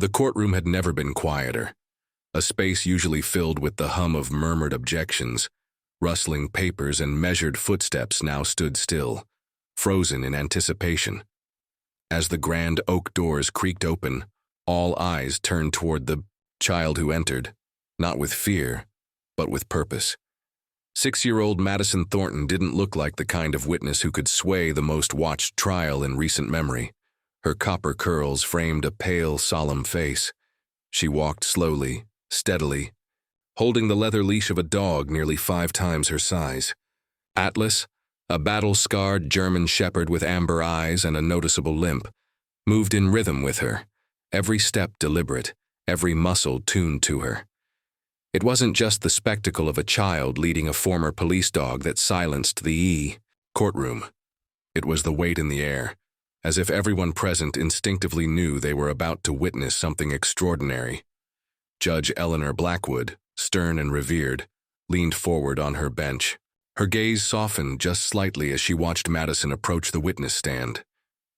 The courtroom had never been quieter. A space usually filled with the hum of murmured objections, rustling papers, and measured footsteps now stood still, frozen in anticipation. As the grand oak doors creaked open, all eyes turned toward the child who entered, not with fear, but with purpose. 6-year-old Madison Thornton didn't look like the kind of witness who could sway the most watched trial in recent memory. Her copper curls framed a pale, solemn face. She walked slowly, steadily, holding the leather leash of a dog nearly 5 times her size. Atlas, a battle-scarred German shepherd with amber eyes and a noticeable limp, moved in rhythm with her, every step deliberate, every muscle tuned to her. It wasn't just the spectacle of a child leading a former police dog that silenced the courtroom. It was the weight in the air, as if everyone present instinctively knew they were about to witness something extraordinary. Judge Eleanor Blackwood, stern and revered, leaned forward on her bench. Her gaze softened just slightly as she watched Madison approach the witness stand.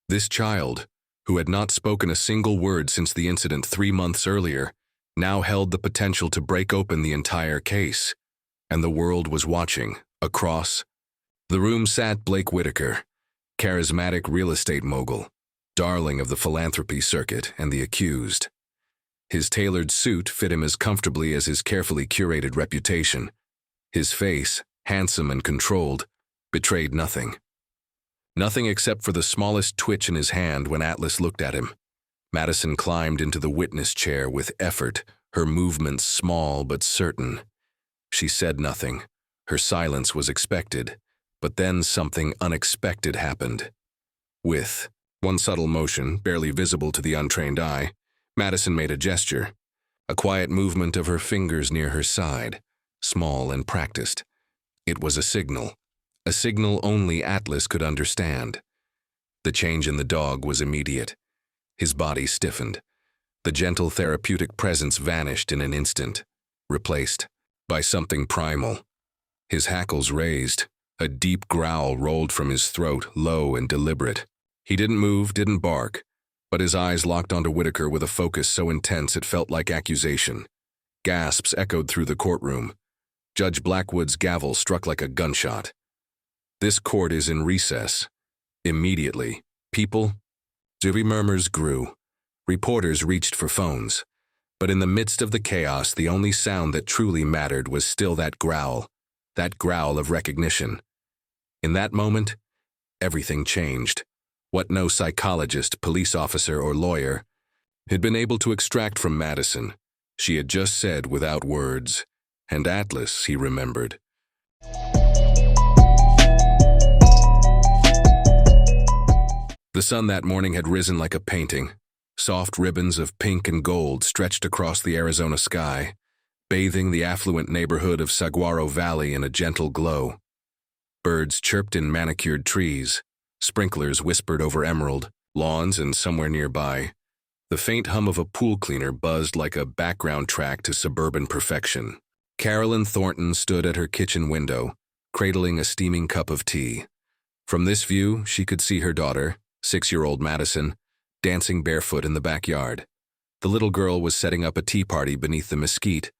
This child, who had not spoken a single word since the incident 3 months earlier, now held the potential to break open the entire case. And the world was watching, across. The room sat Blake Whitaker, charismatic real estate mogul, darling of the philanthropy circuit and the accused. His tailored suit fit him as comfortably as his carefully curated reputation. His face, handsome and controlled, betrayed nothing. Nothing except for the smallest twitch in his hand when Atlas looked at him. Madison climbed into the witness chair with effort, her movements small but certain. She said nothing. Her silence was expected, but then something unexpected happened. With one subtle motion, barely visible to the untrained eye, Madison made a gesture, a quiet movement of her fingers near her side, small and practiced. It was a signal only Atlas could understand. The change in the dog was immediate. His body stiffened. The gentle therapeutic presence vanished in an instant, replaced by something primal. His hackles raised. A deep growl rolled from his throat, low and deliberate. He didn't move, didn't bark, but his eyes locked onto Whitaker with a focus so intense it felt like accusation. Gasps echoed through the courtroom. Judge Blackwood's gavel struck like a gunshot. This court is in recess. Immediately, people. Zubby murmurs grew. Reporters reached for phones. But in the midst of the chaos, the only sound that truly mattered was still that growl of recognition. In that moment, everything changed. What no psychologist, police officer, or lawyer had been able to extract from Madison, she had just said without words. And Atlas, he remembered. The sun that morning had risen like a painting. Soft ribbons of pink and gold stretched across the Arizona sky, bathing the affluent neighborhood of Saguaro Valley in a gentle glow. Birds chirped in manicured trees, sprinklers whispered over emerald lawns, and somewhere nearby, the faint hum of a pool cleaner buzzed like a background track to suburban perfection. Carolyn Thornton stood at her kitchen window, cradling a steaming cup of tea. From this view, she could see her daughter, 6-year-old Madison, dancing barefoot in the backyard. The little girl was setting up a tea party beneath the mesquite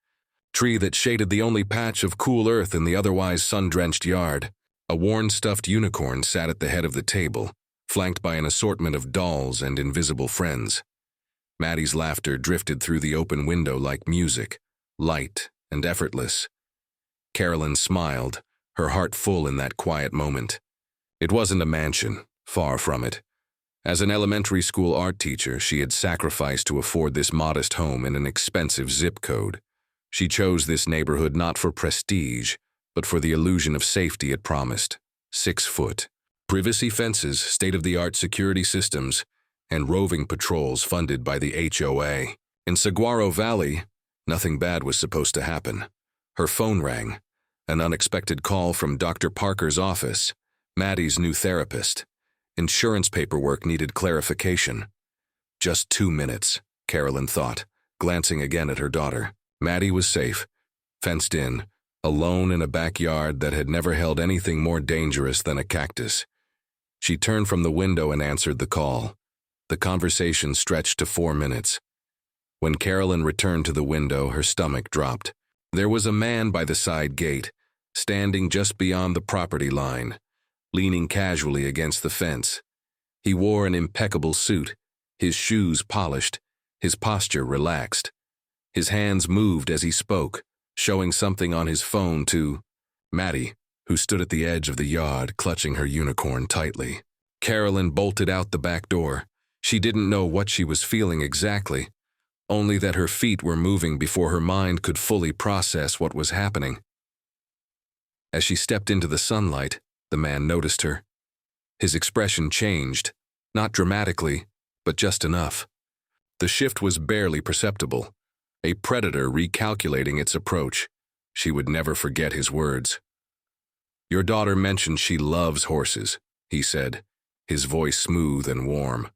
tree that shaded the only patch of cool earth in the otherwise sun-drenched yard. A worn stuffed unicorn sat at the head of the table, flanked by an assortment of dolls and invisible friends. Maddie's laughter drifted through the open window like music, light and effortless. Carolyn smiled, her heart full in that quiet moment. It wasn't a mansion, far from it. As an elementary school art teacher, she had sacrificed to afford this modest home in an expensive zip code. She chose this neighborhood not for prestige, but for the illusion of safety it promised. 6 foot. Privacy fences, state-of-the-art security systems, and roving patrols funded by the HOA. In Saguaro Valley, nothing bad was supposed to happen. Her phone rang. An unexpected call from Dr. Parker's office, Maddie's new therapist. Insurance paperwork needed clarification. Just 2 minutes, Carolyn thought, glancing again at her daughter. Maddie was safe, fenced in, alone in a backyard that had never held anything more dangerous than a cactus. She turned from the window and answered the call. The conversation stretched to 4 minutes. When Carolyn returned to the window, her stomach dropped. There was a man by the side gate, standing just beyond the property line, leaning casually against the fence. He wore an impeccable suit, his shoes polished, his posture relaxed. His hands moved as he spoke, showing something on his phone to Maddie, who stood at the edge of the yard, clutching her unicorn tightly. Carolyn bolted out the back door. She didn't know what she was feeling exactly, only that her feet were moving before her mind could fully process what was happening. As she stepped into the sunlight, the man noticed her. His expression changed, not dramatically, but just enough. The shift was barely perceptible, a predator recalculating its approach. She would never forget his words. "Your daughter mentioned she loves horses," he said, his voice smooth and warm.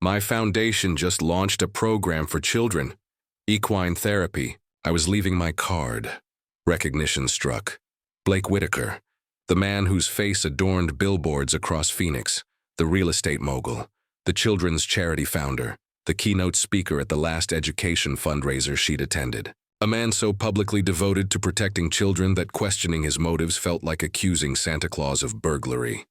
"My foundation just launched a program for children, equine therapy. I was leaving my card." Recognition struck. Blake Whitaker, the man whose face adorned billboards across Phoenix, the real estate mogul, the children's charity founder, the keynote speaker at the last education fundraiser she'd attended. A man so publicly devoted to protecting children that questioning his motives felt like accusing Santa Claus of burglary.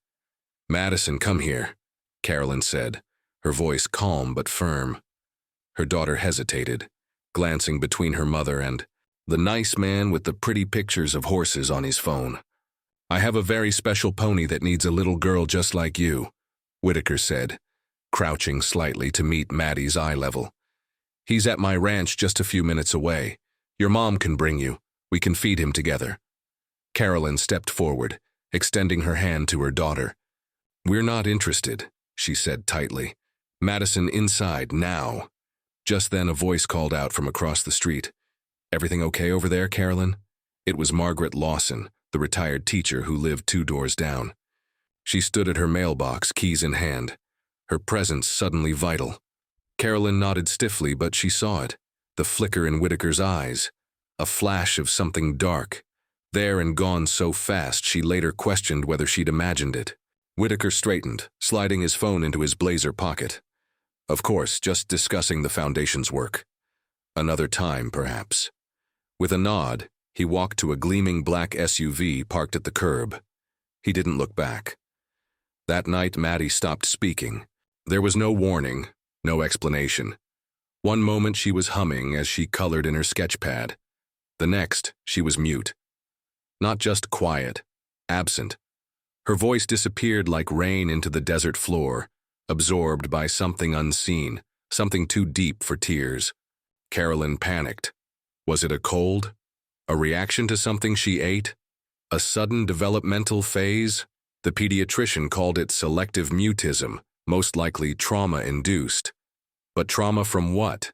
"Madison, come here," Carolyn said, her voice calm but firm. Her daughter hesitated, glancing between her mother and the nice man with the pretty pictures of horses on his phone. "I have a very special pony that needs a little girl just like you," Whitaker said, crouching slightly to meet Maddie's eye level. "He's at my ranch just a few minutes away. Your mom can bring you. We can feed him together." Carolyn stepped forward, extending her hand to her daughter. "We're not interested," she said tightly. "Madison, inside, now." Just then a voice called out from across the street. "Everything okay over there, Carolyn?" It was Margaret Lawson, the retired teacher who lived 2 doors down. She stood at her mailbox, keys in hand, her presence suddenly vital. Carolyn nodded stiffly, but she saw it, the flicker in Whitaker's eyes, a flash of something dark, there and gone so fast she later questioned whether she'd imagined it. Whitaker straightened, sliding his phone into his blazer pocket. "Of course, just discussing the foundation's work. Another time, perhaps." With a nod, he walked to a gleaming black SUV parked at the curb. He didn't look back. That night, Maddie stopped speaking. There was no warning, no explanation. One moment she was humming as she colored in her sketch pad. The next, she was mute. Not just quiet, absent. Her voice disappeared like rain into the desert floor, absorbed by something unseen, something too deep for tears. Carolyn panicked. Was it a cold? A reaction to something she ate? A sudden developmental phase? The pediatrician called it selective mutism, most likely trauma-induced. But trauma from what?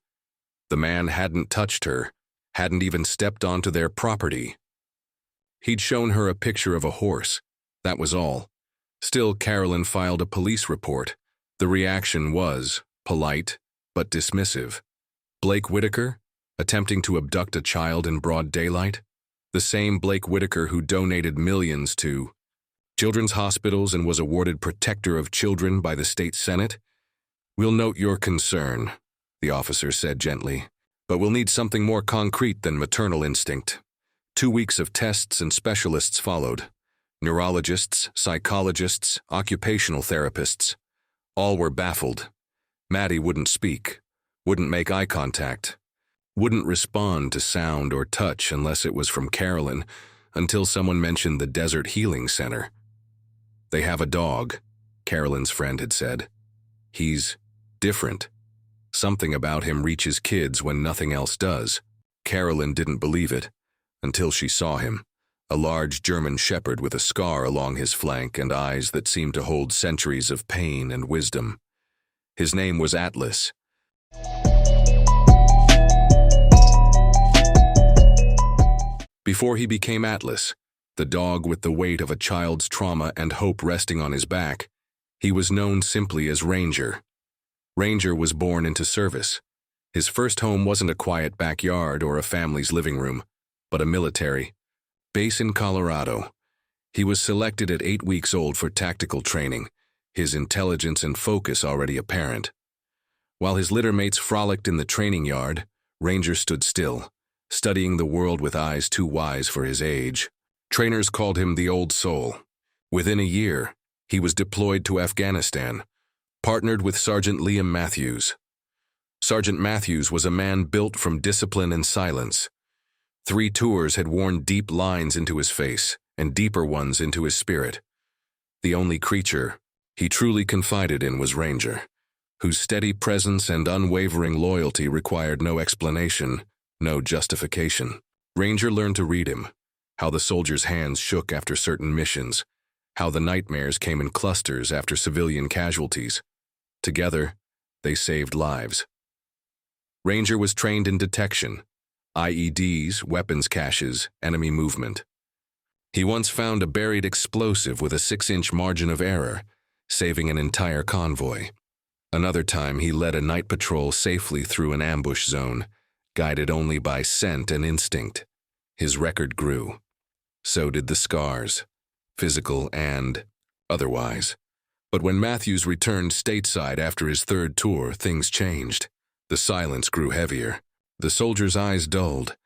The man hadn't touched her, hadn't even stepped onto their property. He'd shown her a picture of a horse. That was all. Still, Carolyn filed a police report. The reaction was polite, but dismissive. Blake Whitaker, attempting to abduct a child in broad daylight? The same Blake Whitaker who donated millions to children's hospitals and was awarded Protector of Children by the state Senate? "We'll note your concern," the officer said gently, "but we'll need something more concrete than maternal instinct." 2 weeks of tests and specialists followed. Neurologists, psychologists, occupational therapists. All were baffled. Maddie wouldn't speak, wouldn't make eye contact, wouldn't respond to sound or touch unless it was from Carolyn, until someone mentioned the Desert Healing Center. "They have a dog," Carolyn's friend had said. "He's different. Something about him reaches kids when nothing else does." Carolyn didn't believe it, until she saw him, a large German shepherd with a scar along his flank and eyes that seemed to hold centuries of pain and wisdom. His name was Atlas. Before he became Atlas, the dog with the weight of a child's trauma and hope resting on his back, he was known simply as Ranger. Ranger was born into service. His first home wasn't a quiet backyard or a family's living room, but a military base in Colorado. He was selected at 8 weeks old for tactical training, his intelligence and focus already apparent. While his littermates frolicked in the training yard, Ranger stood still, studying the world with eyes too wise for his age. Trainers called him the Old Soul. Within a year, he was deployed to Afghanistan, partnered with Sergeant Liam Matthews. Sergeant Matthews was a man built from discipline and silence. 3 tours had worn deep lines into his face and deeper ones into his spirit. The only creature he truly confided in was Ranger, whose steady presence and unwavering loyalty required no explanation, no justification. Ranger learned to read him, how the soldiers' hands shook after certain missions, how the nightmares came in clusters after civilian casualties. Together, they saved lives. Ranger was trained in detection, IEDs, weapons caches, enemy movement. He once found a buried explosive with a 6-inch margin of error, saving an entire convoy. Another time, he led a night patrol safely through an ambush zone, guided only by scent and instinct. His record grew. So did the scars, physical and otherwise. But when Matthews returned stateside after his 3rd tour, things changed. The silence grew heavier. The soldier's eyes dulled.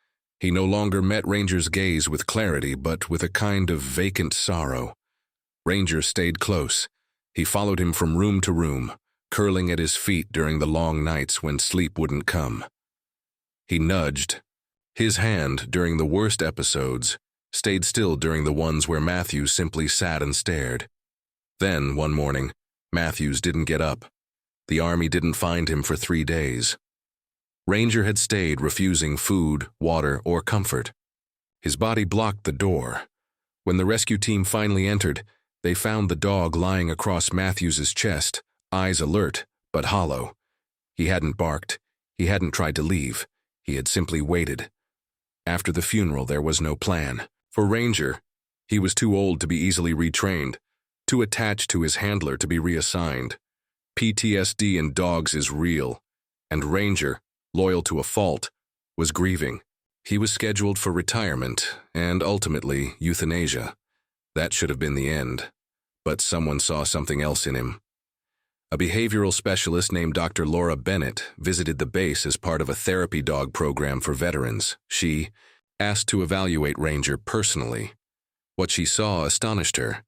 He no longer met Ranger's gaze with clarity, but with a kind of vacant sorrow. Ranger stayed close. He followed him from room to room, curling at his feet during the long nights when sleep wouldn't come. He nudged. His hand, during the worst episodes, stayed still during the ones where Matthews simply sat and stared. Then, one morning, Matthews didn't get up. The army didn't find him for 3 days. Ranger had stayed, refusing food, water, or comfort. His body blocked the door. When the rescue team finally entered, they found the dog lying across Matthews's chest, eyes alert, but hollow. He hadn't barked. He hadn't tried to leave. He had simply waited. After the funeral, there was no plan. For Ranger, he was too old to be easily retrained, too attached to his handler to be reassigned. PTSD in dogs is real, and Ranger, loyal to a fault, was grieving. He was scheduled for retirement and, ultimately, euthanasia. That should have been the end, but someone saw something else in him. A behavioral specialist named Dr. Laura Bennett visited the base as part of a therapy dog program for veterans. She asked to evaluate Ranger personally. What she saw astonished her.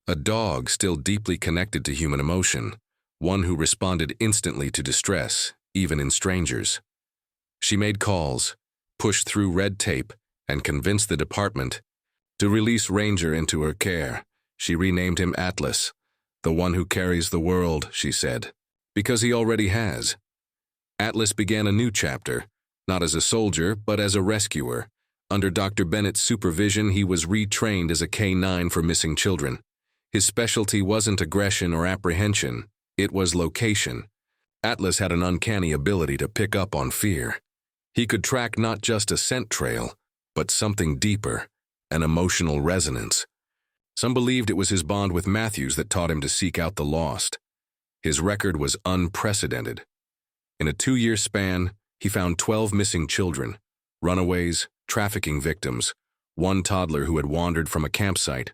A dog still deeply connected to human emotion, one who responded instantly to distress, even in strangers. She made calls, pushed through red tape, and convinced the department to release Ranger into her care. She renamed him Atlas, the one who carries the world, she said, because he already has. Atlas began a new chapter, not as a soldier, but as a rescuer. Under Dr. Bennett's supervision, he was retrained as a K-9 for missing children. His specialty wasn't aggression or apprehension, it was location. Atlas had an uncanny ability to pick up on fear. He could track not just a scent trail, but something deeper, an emotional resonance. Some believed it was his bond with Matthews that taught him to seek out the lost. His record was unprecedented. In a 2-year span, he found 12 missing children, runaways, trafficking victims, 1 toddler who had wandered from a campsite.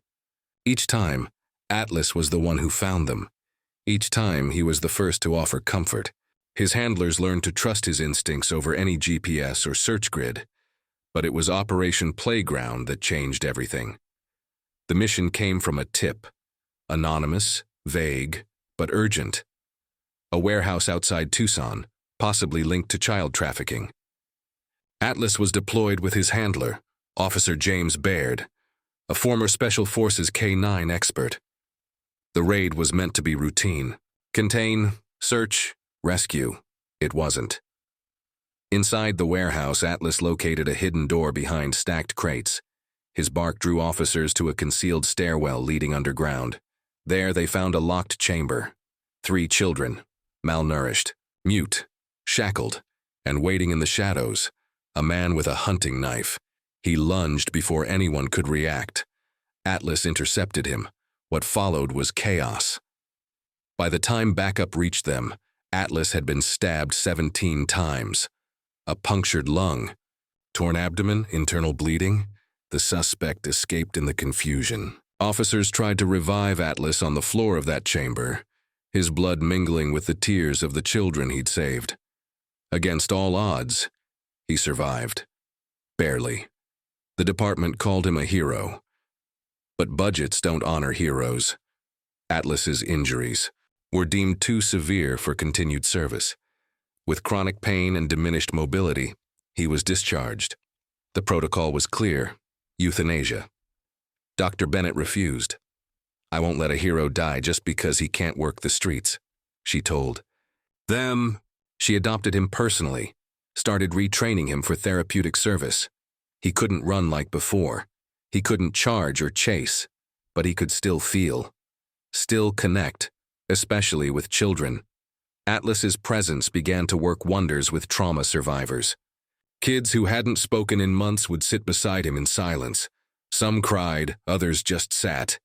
Each time, Atlas was the one who found them. Each time, he was the first to offer comfort. His handlers learned to trust his instincts over any GPS or search grid. But it was Operation Playground that changed everything. The mission came from a tip, anonymous, vague, but urgent. A warehouse outside Tucson, possibly linked to child trafficking. Atlas was deployed with his handler, Officer James Baird, a former Special Forces K-9 expert. The raid was meant to be routine. Contain, search, rescue. It wasn't. Inside the warehouse, Atlas located a hidden door behind stacked crates. His bark drew officers to a concealed stairwell leading underground. There they found a locked chamber. 3 children, malnourished, mute, shackled, and waiting in the shadows. A man with a hunting knife. He lunged before anyone could react. Atlas intercepted him. What followed was chaos. By the time backup reached them, Atlas had been stabbed 17 times. A punctured lung, torn abdomen, internal bleeding. The suspect escaped in the confusion. Officers tried to revive Atlas on the floor of that chamber. his blood mingling with the tears of the children he'd saved. Against all odds, he survived. Barely. The department called him a hero. But budgets don't honor heroes. Atlas's injuries were deemed too severe for continued service. With chronic pain and diminished mobility, he was discharged. The protocol was clear: euthanasia. Dr. Bennett refused. "I won't let a hero die just because he can't work the streets," she told them. She adopted him personally, started retraining him for therapeutic service. He couldn't run like before. He couldn't charge or chase, but he could still feel, still connect, especially with children. Atlas's presence began to work wonders with trauma survivors. Kids who hadn't spoken in months would sit beside him in silence. Some cried, others just sat.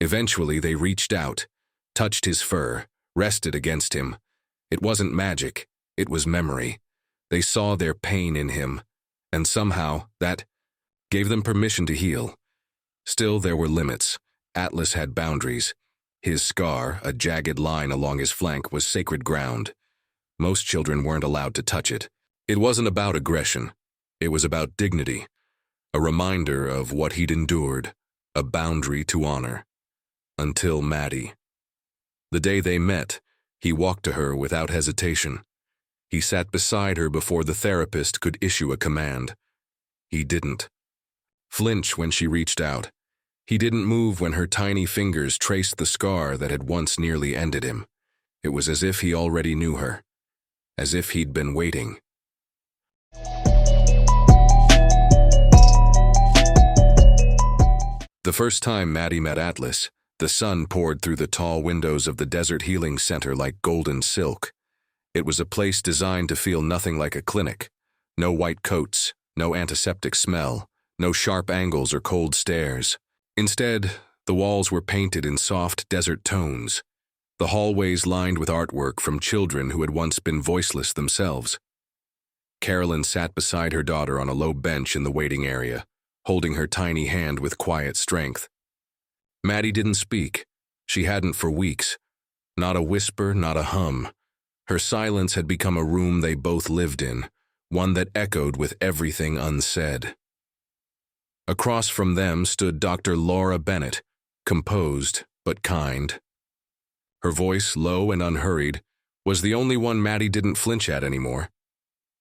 Eventually they reached out, touched his fur, rested against him. It wasn't magic, it was memory. They saw their pain in him, and somehow that gave them permission to heal. Still, there were limits. Atlas had boundaries. His scar, a jagged line along his flank, was sacred ground. Most children weren't allowed to touch it. It wasn't about aggression. It was about dignity. A reminder of what he'd endured, a boundary to honor. Until Maddie. The day they met, he walked to her without hesitation. He sat beside her before the therapist could issue a command. He didn't flinch when she reached out. He didn't move when her tiny fingers traced the scar that had once nearly ended him. It was as if he already knew her, as if he'd been waiting. The first time Maddie met Atlas, the sun poured through the tall windows of the Desert Healing Center like golden silk. It was a place designed to feel nothing like a clinic. No white coats, no antiseptic smell, no sharp angles or cold stares. Instead, the walls were painted in soft desert tones, the hallways lined with artwork from children who had once been voiceless themselves. Carolyn sat beside her daughter on a low bench in the waiting area, holding her tiny hand with quiet strength. Maddie didn't speak. She hadn't for weeks. Not a whisper, not a hum. Her silence had become a room they both lived in, one that echoed with everything unsaid. Across from them stood Dr. Laura Bennett, composed but kind. Her voice, low and unhurried, was the only one Maddie didn't flinch at anymore.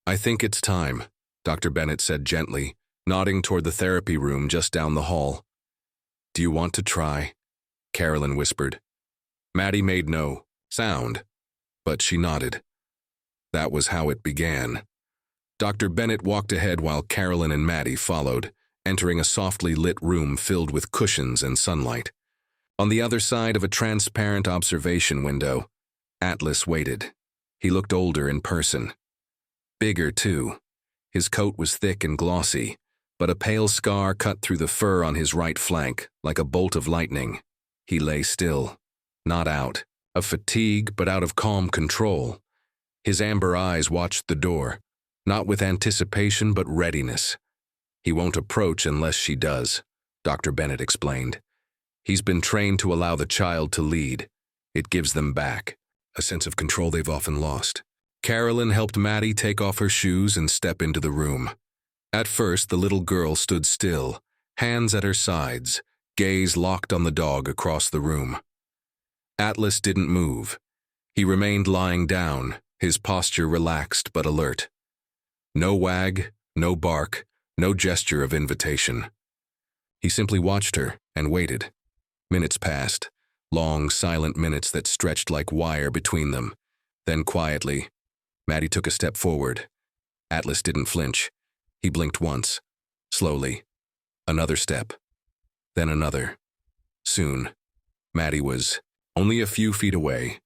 "I think it's time," Dr. Bennett said gently, nodding toward the therapy room just down the hall. "Do you want to try?" Carolyn whispered. Maddie made no sound, but she nodded. That was how it began. Dr. Bennett walked ahead while Carolyn and Maddie followed, entering a softly lit room filled with cushions and sunlight. On the other side of a transparent observation window, Atlas waited. He looked older in person. Bigger, too. His coat was thick and glossy, but a pale scar cut through the fur on his right flank, like a bolt of lightning. He lay still, not out of fatigue, but out of calm control. His amber eyes watched the door, not with anticipation but readiness. "He won't approach unless she does," Dr. Bennett explained. "He's been trained to allow the child to lead. It gives them back a sense of control they've often lost." Carolyn helped Maddie take off her shoes and step into the room. At first, the little girl stood still, hands at her sides, gaze locked on the dog across the room. Atlas didn't move. He remained lying down, his posture relaxed but alert. No wag, no bark, no gesture of invitation. He simply watched her and waited. Minutes passed, long, silent minutes that stretched like wire between them. Then quietly, Maddie took a step forward. Atlas didn't flinch. He blinked once, slowly. Another step, then another. Soon, Maddie was only a few feet away,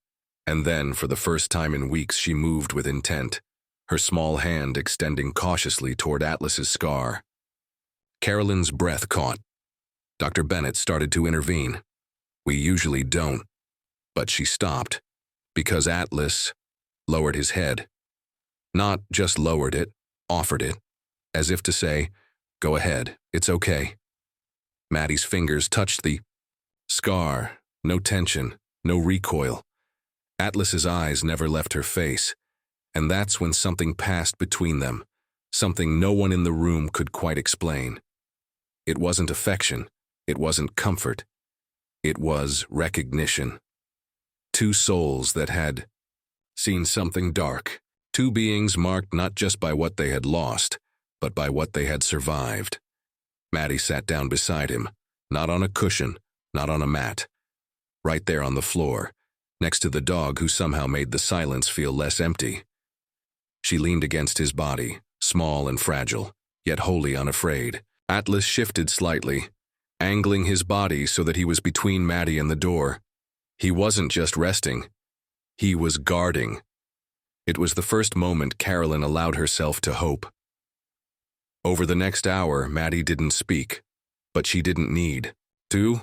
and then, for the first time in weeks, she moved with intent, her small hand extending cautiously toward Atlas's scar. Carolyn's breath caught. Dr. Bennett started to intervene. "We usually don't," but she stopped, because Atlas lowered his head. Not just lowered it, offered it, as if to say, "Go ahead, it's okay." Maddie's fingers touched the scar, no tension, no recoil. Atlas's eyes never left her face, and that's when something passed between them, something no one in the room could quite explain. It wasn't affection, it wasn't comfort, it was recognition. Two souls that had seen something dark, two beings marked not just by what they had lost, but by what they had survived. Maddie sat down beside him, not on a cushion, not on a mat, right there on the floor, next to the dog who somehow made the silence feel less empty. She leaned against his body, small and fragile, yet wholly unafraid. Atlas shifted slightly, angling his body so that he was between Maddie and the door. He wasn't just resting, he was guarding. It was the first moment Carolyn allowed herself to hope. Over the next hour, Maddie didn't speak, but she didn't need to.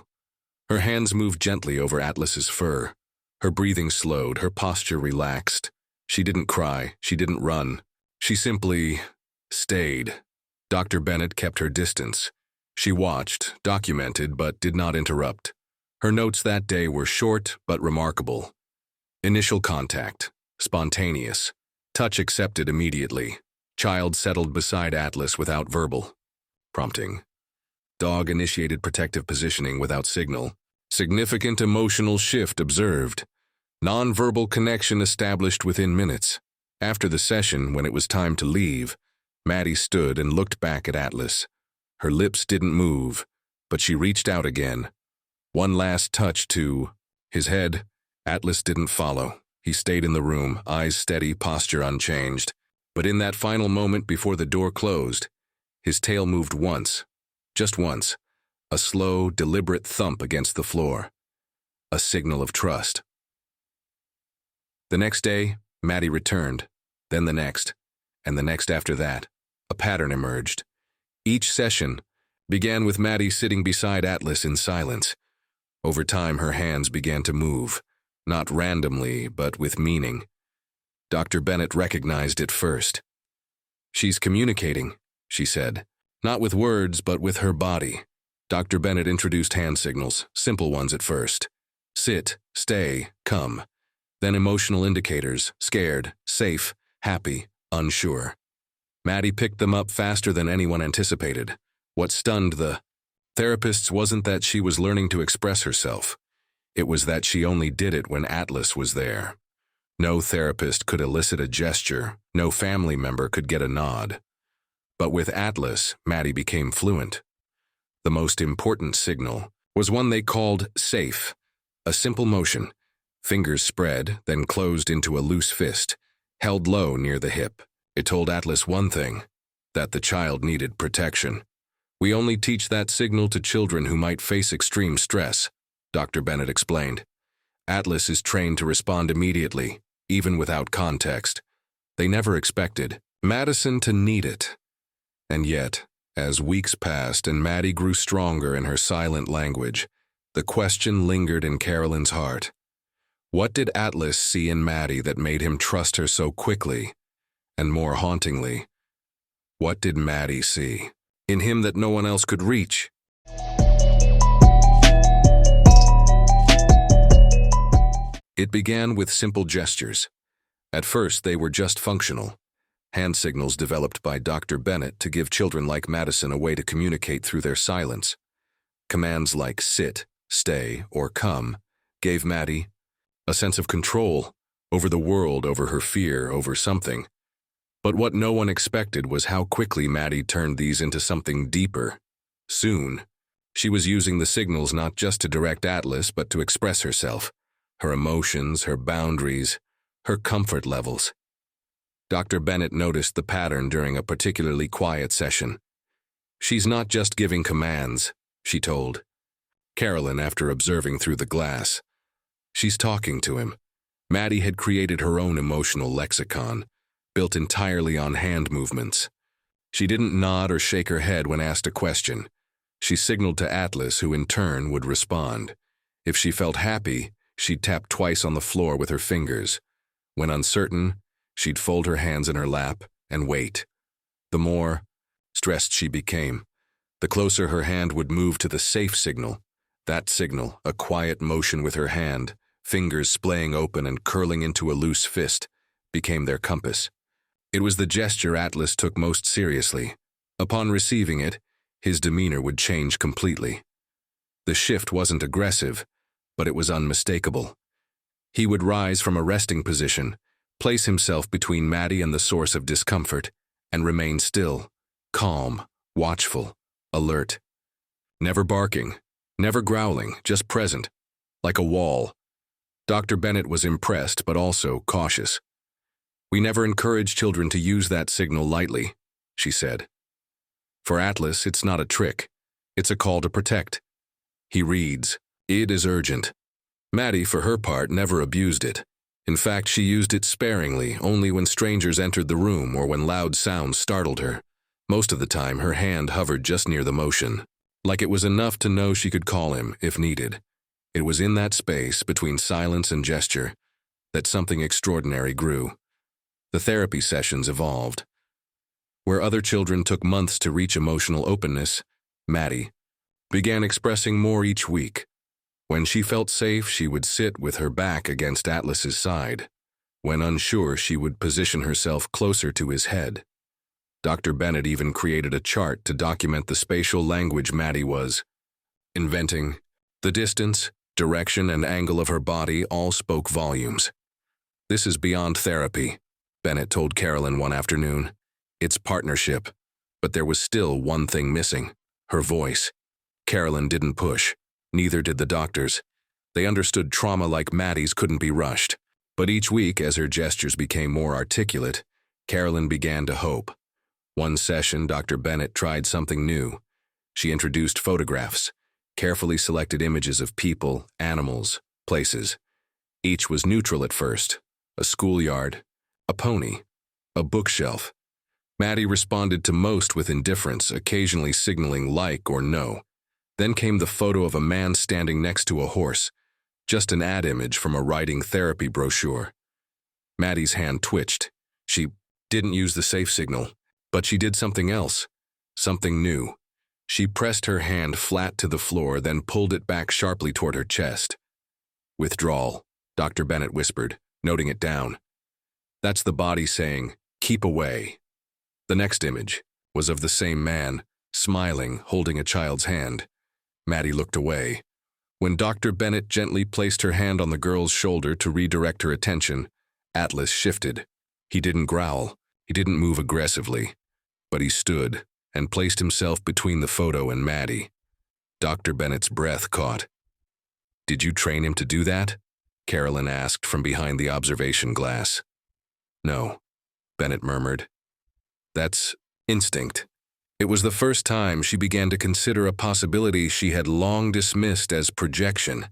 Her hands moved gently over Atlas's fur. Her breathing slowed, her posture relaxed. She didn't cry, she didn't run. She simply stayed. Dr. Bennett kept her distance. She watched, documented, but did not interrupt. Her notes that day were short but remarkable. Initial contact, spontaneous. Touch accepted immediately. Child settled beside Atlas without verbal prompting. Dog initiated protective positioning without signal. Significant emotional shift observed. Non-verbal connection established within minutes. After the session, when it was time to leave, Maddie stood and looked back at Atlas. Her lips didn't move, but she reached out again. One last touch to his head. Atlas didn't follow. He stayed in the room, eyes steady, posture unchanged. But in that final moment before the door closed, his tail moved once, just once, a slow, deliberate thump against the floor. A signal of trust. The next day, Maddie returned, then the next, and the next after that. A pattern emerged. Each session began with Maddie sitting beside Atlas in silence. Over time, her hands began to move, not randomly, but with meaning. Dr. Bennett recognized it first. "She's communicating," she said, "not with words, but with her body." Dr. Bennett introduced hand signals, simple ones at first. Sit, stay, come. Then emotional indicators, scared, safe, happy, unsure. Maddie picked them up faster than anyone anticipated. What stunned the therapists wasn't that she was learning to express herself. It was that she only did it when Atlas was there. No therapist could elicit a gesture, no family member could get a nod. But with Atlas, Maddie became fluent. The most important signal was one they called safe, a simple motion, fingers spread, then closed into a loose fist, held low near the hip. It told Atlas one thing, that the child needed protection. "We only teach that signal to children who might face extreme stress," Dr. Bennett explained. "Atlas is trained to respond immediately, even without context. They never expected Madison to need it." And yet, as weeks passed and Maddie grew stronger in her silent language, the question lingered in Carolyn's heart. What did Atlas see in Maddie that made him trust her so quickly? And more hauntingly, what did Maddie see in him that no one else could reach? It began with simple gestures. At first, they were just functional. Hand signals developed by Dr. Bennett to give children like Madison a way to communicate through their silence. Commands like sit, stay, or come gave Maddie a sense of control over the world, over her fear, over something. But what no one expected was how quickly Maddie turned these into something deeper. Soon, she was using the signals not just to direct Atlas, but to express herself, her emotions, her boundaries, her comfort levels. Dr. Bennett noticed the pattern during a particularly quiet session. "She's not just giving commands," she told Carolyn after observing through the glass. "She's talking to him." Maddie had created her own emotional lexicon, built entirely on hand movements. She didn't nod or shake her head when asked a question. She signaled to Atlas, who in turn would respond. If she felt happy, she'd tap twice on the floor with her fingers. When uncertain, she'd fold her hands in her lap and wait. The more stressed she became, the closer her hand would move to the safe signal. That signal, a quiet motion with her hand, fingers splaying open and curling into a loose fist, became their compass. It was the gesture Atlas took most seriously. Upon receiving it, his demeanor would change completely. The shift wasn't aggressive, but it was unmistakable. He would rise from a resting position, place himself between Maddie and the source of discomfort, and remain still, calm, watchful, alert. Never barking, never growling, just present, like a wall. Dr. Bennett was impressed, but also cautious. "We never encourage children to use that signal lightly," she said. "For Atlas, it's not a trick. It's a call to protect. He reads, it is urgent." Maddie, for her part, never abused it. In fact, she used it sparingly, only when strangers entered the room or when loud sounds startled her. Most of the time, her hand hovered just near the motion, like it was enough to know she could call him if needed. It was in that space, between silence and gesture, that something extraordinary grew. The therapy sessions evolved. Where other children took months to reach emotional openness, Maddie began expressing more each week. When she felt safe, she would sit with her back against Atlas's side. When unsure, she would position herself closer to his head. Dr. Bennett even created a chart to document the spatial language Maddie was inventing. The distance, direction, and angle of her body all spoke volumes. "This is beyond therapy," Bennett told Carolyn one afternoon. "It's partnership." But there was still one thing missing: her voice. Carolyn didn't push. Neither did the doctors. They understood trauma like Maddie's couldn't be rushed. But each week, as her gestures became more articulate, Carolyn began to hope. One session, Dr. Bennett tried something new. She introduced photographs, carefully selected images of people, animals, places. Each was neutral at first: a schoolyard, a pony, a bookshelf. Maddie responded to most with indifference, occasionally signaling like or no. Then came the photo of a man standing next to a horse, just an ad image from a writing therapy brochure. Maddie's hand twitched. She didn't use the safe signal, but she did something else, something new. She pressed her hand flat to the floor, then pulled it back sharply toward her chest. "Withdrawal," Dr. Bennett whispered, noting it down. "That's the body saying, keep away." The next image was of the same man, smiling, holding a child's hand. Maddie looked away. When Dr. Bennett gently placed her hand on the girl's shoulder to redirect her attention, Atlas shifted. He didn't growl. He didn't move aggressively. But he stood and placed himself between the photo and Maddie. Dr. Bennett's breath caught. "Did you train him to do that?" Carolyn asked from behind the observation glass. "No," Bennett murmured. "That's instinct." It was the first time she began to consider a possibility she had long dismissed as projection,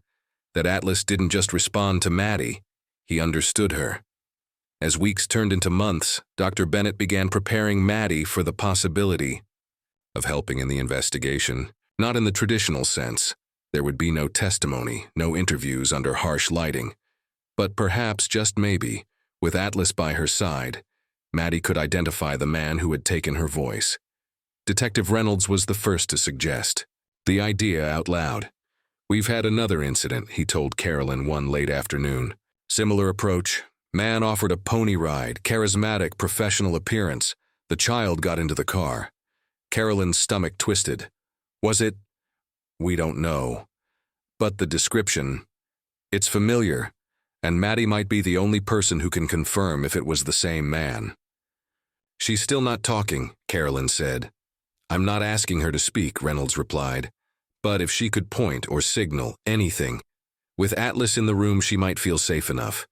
that Atlas didn't just respond to Maddie, he understood her. As weeks turned into months, Dr. Bennett began preparing Maddie for the possibility of helping in the investigation, not in the traditional sense. There would be no testimony, no interviews under harsh lighting. But perhaps, just maybe, with Atlas by her side, Maddie could identify the man who had taken her voice. Detective Reynolds was the first to suggest the idea out loud. "We've had another incident," he told Carolyn one late afternoon. "Similar approach. Man offered a pony ride, charismatic, professional appearance. The child got into the car." Carolyn's stomach twisted. "Was it?" "We don't know. But the description, it's familiar, and Maddie might be the only person who can confirm if it was the same man." "She's still not talking," Carolyn said. "I'm not asking her to speak," Reynolds replied. "But if she could point or signal anything, with Atlas in the room she might feel safe enough."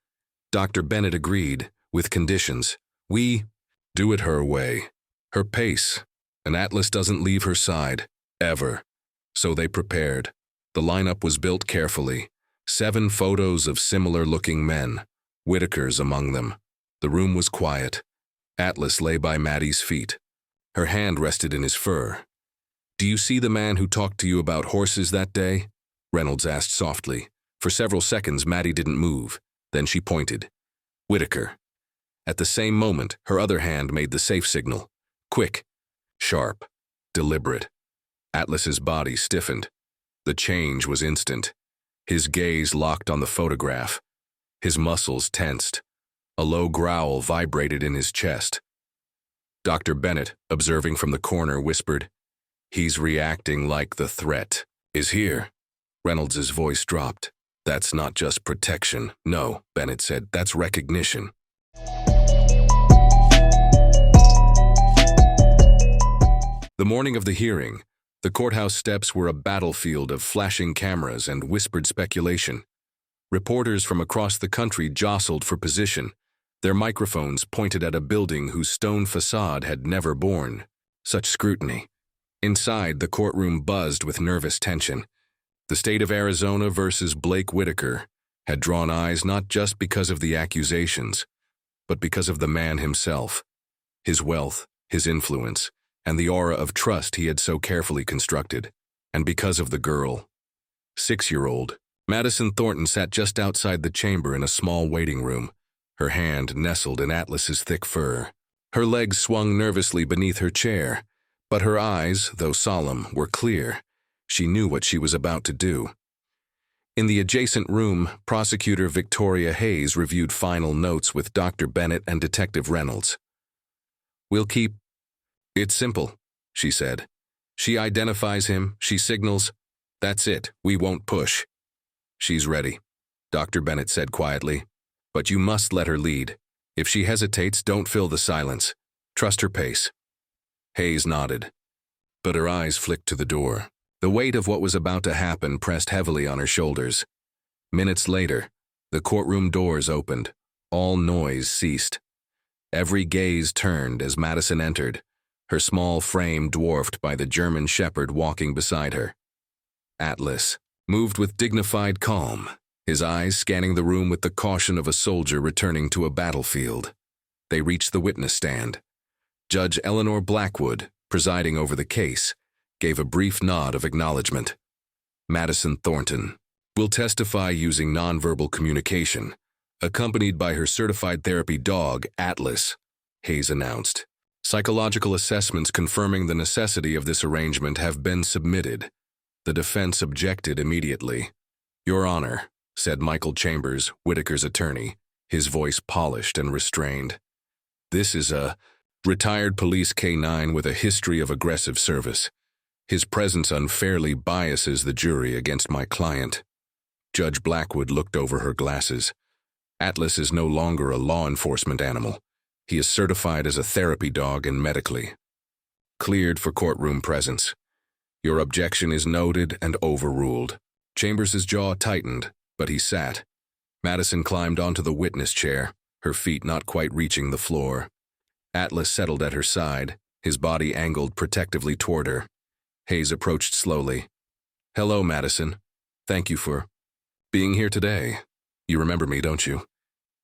Dr. Bennett agreed, with conditions. "We do it her way, her pace, and Atlas doesn't leave her side, ever." So they prepared. The lineup was built carefully. 7 photos of similar-looking men, Whitaker's among them. The room was quiet. Atlas lay by Maddie's feet. Her hand rested in his fur. "Do you see the man who talked to you about horses that day?" Reynolds asked softly. For several seconds, Maddie didn't move. Then she pointed. "Whitaker." At the same moment, her other hand made the safe signal. Quick, sharp, deliberate. Atlas's body stiffened. The change was instant. His gaze locked on the photograph. His muscles tensed. A low growl vibrated in his chest. Dr. Bennett, observing from the corner, whispered, "He's reacting like the threat is here." Reynolds's voice dropped. "That's not just protection." "No," Bennett said, "that's recognition." The morning of the hearing, the courthouse steps were a battlefield of flashing cameras and whispered speculation. Reporters from across the country jostled for position, their microphones pointed at a building whose stone facade had never borne such scrutiny. Inside, the courtroom buzzed with nervous tension. The state of Arizona versus Blake Whitaker had drawn eyes not just because of the accusations, but because of the man himself, his wealth, his influence, and the aura of trust he had so carefully constructed, and because of the girl. 6-year-old Madison Thornton sat just outside the chamber in a small waiting room, her hand nestled in Atlas's thick fur. Her legs swung nervously beneath her chair, but her eyes, though solemn, were clear. She knew what she was about to do. In the adjacent room, Prosecutor Victoria Hayes reviewed final notes with Dr. Bennett and Detective Reynolds. "We'll keep it simple," she said. "She identifies him, she signals. That's it, we won't push." "She's ready," Dr. Bennett said quietly. "But you must let her lead. If she hesitates, don't fill the silence. Trust her pace." Hayes nodded, but her eyes flicked to the door. The weight of what was about to happen pressed heavily on her shoulders. Minutes later, the courtroom doors opened. All noise ceased. Every gaze turned as Madison entered, her small frame dwarfed by the German shepherd walking beside her. Atlas moved with dignified calm, his eyes scanning the room with the caution of a soldier returning to a battlefield. They reached the witness stand. Judge Eleanor Blackwood, presiding over the case, gave a brief nod of acknowledgement. "Madison Thornton will testify using nonverbal communication, accompanied by her certified therapy dog, Atlas," Hayes announced. "Psychological assessments confirming the necessity of this arrangement have been submitted." The defense objected immediately. "Your Honor," said Michael Chambers, Whitaker's attorney, his voice polished and restrained. "This is a retired police K-9 with a history of aggressive service. His presence unfairly biases the jury against my client." Judge Blackwood looked over her glasses. "Atlas is no longer a law enforcement animal. He is certified as a therapy dog and medically cleared for courtroom presence. Your objection is noted and overruled." Chambers's jaw tightened, but he sat. Madison climbed onto the witness chair, her feet not quite reaching the floor. Atlas settled at her side, his body angled protectively toward her. Hayes approached slowly. "Hello, Madison. Thank you for being here today. You remember me, don't you?"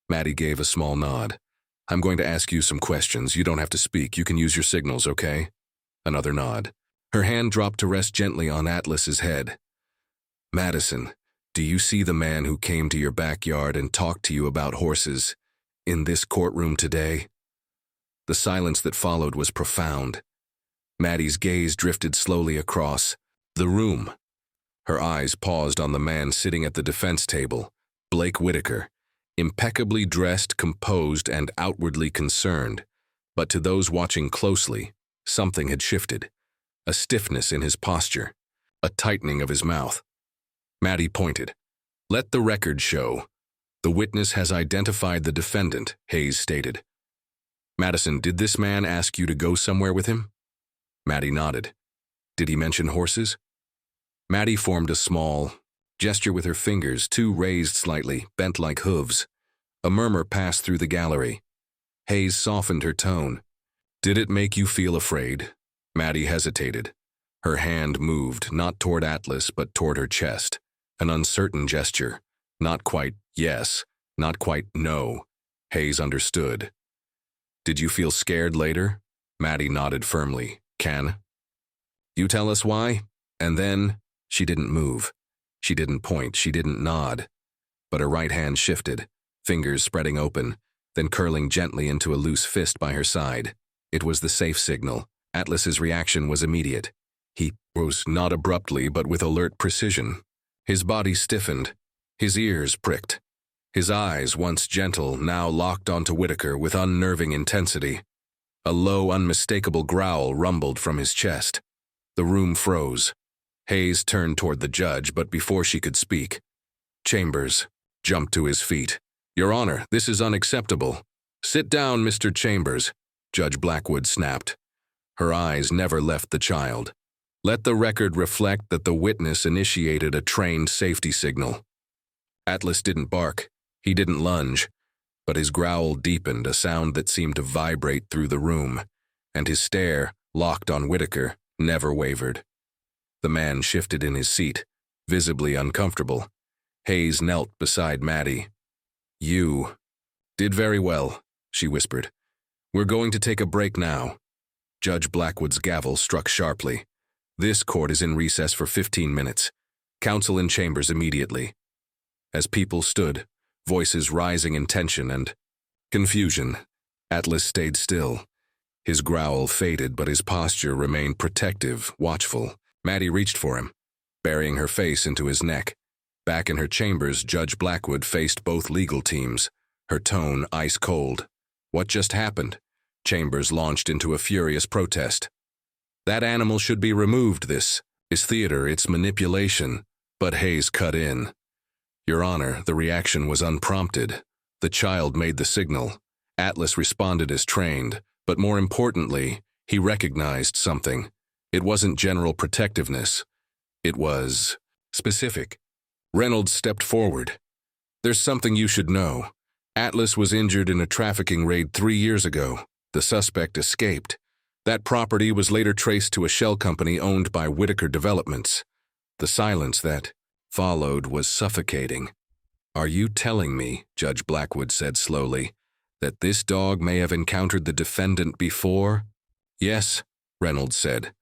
Maddie gave a small nod. "I'm going to ask you some questions. You don't have to speak. You can use your signals, okay?" Another nod. Her hand dropped to rest gently on Atlas's head. "Madison, do you see the man who came to your backyard and talked to you about horses in this courtroom today?" The silence that followed was profound. Maddie's gaze drifted slowly across the room. Her eyes paused on the man sitting at the defense table, Blake Whitaker, impeccably dressed, composed, and outwardly concerned. But to those watching closely, something had shifted. A stiffness in his posture, a tightening of his mouth. Maddie pointed. "Let the record show. The witness has identified the defendant," Hayes stated. "Madison, did this man ask you to go somewhere with him?" Maddie nodded. "Did he mention horses?" Maddie formed a small gesture with her fingers, two raised slightly, bent like hooves. A murmur passed through the gallery. Hayes softened her tone. "Did it make you feel afraid?" Maddie hesitated. Her hand moved, not toward Atlas, but toward her chest. An uncertain gesture. Not quite yes, not quite no. Hayes understood. "Did you feel scared later?" Maddie nodded firmly. "Can you tell us why?" And then, she didn't move. She didn't point, she didn't nod. But her right hand shifted, fingers spreading open, then curling gently into a loose fist by her side. It was the safe signal. Atlas's reaction was immediate. He rose not abruptly, but with alert precision. His body stiffened, his ears pricked. His eyes, once gentle, now locked onto Whitaker with unnerving intensity. A low, unmistakable growl rumbled from his chest. The room froze. Hayes turned toward the judge, but before she could speak, Chambers jumped to his feet. "Your Honor, this is unacceptable." "Sit down, Mr. Chambers," Judge Blackwood snapped. Her eyes never left the child. "Let the record reflect that the witness initiated a trained safety signal." Atlas didn't bark. He didn't lunge. But his growl deepened, a sound that seemed to vibrate through the room, and his stare, locked on Whitaker, never wavered. The man shifted in his seat, visibly uncomfortable. Hayes knelt beside Maddie. "You did very well," she whispered. "We're going to take a break now." Judge Blackwood's gavel struck sharply. "This court is in recess for 15 minutes. Counsel in chambers immediately." As people stood, voices rising in tension and confusion, Atlas stayed still. His growl faded, but his posture remained protective, watchful. Maddie reached for him, burying her face into his neck. Back in her chambers, Judge Blackwood faced both legal teams, her tone ice cold. "What just happened?" Chambers launched into a furious protest. "That animal should be removed. This is theater, it's manipulation." But Hayes cut in. "Your Honor, the reaction was unprompted. The child made the signal. Atlas responded as trained, but more importantly, he recognized something. It wasn't general protectiveness. It was specific." Reynolds stepped forward. "There's something you should know. Atlas was injured in a trafficking raid 3 years ago. The suspect escaped. That property was later traced to a shell company owned by Whitaker Developments. The silence that followed was suffocating." "Are you telling me," Judge Blackwood said slowly, "that this dog may have encountered the defendant before?" "Yes," Reynolds said.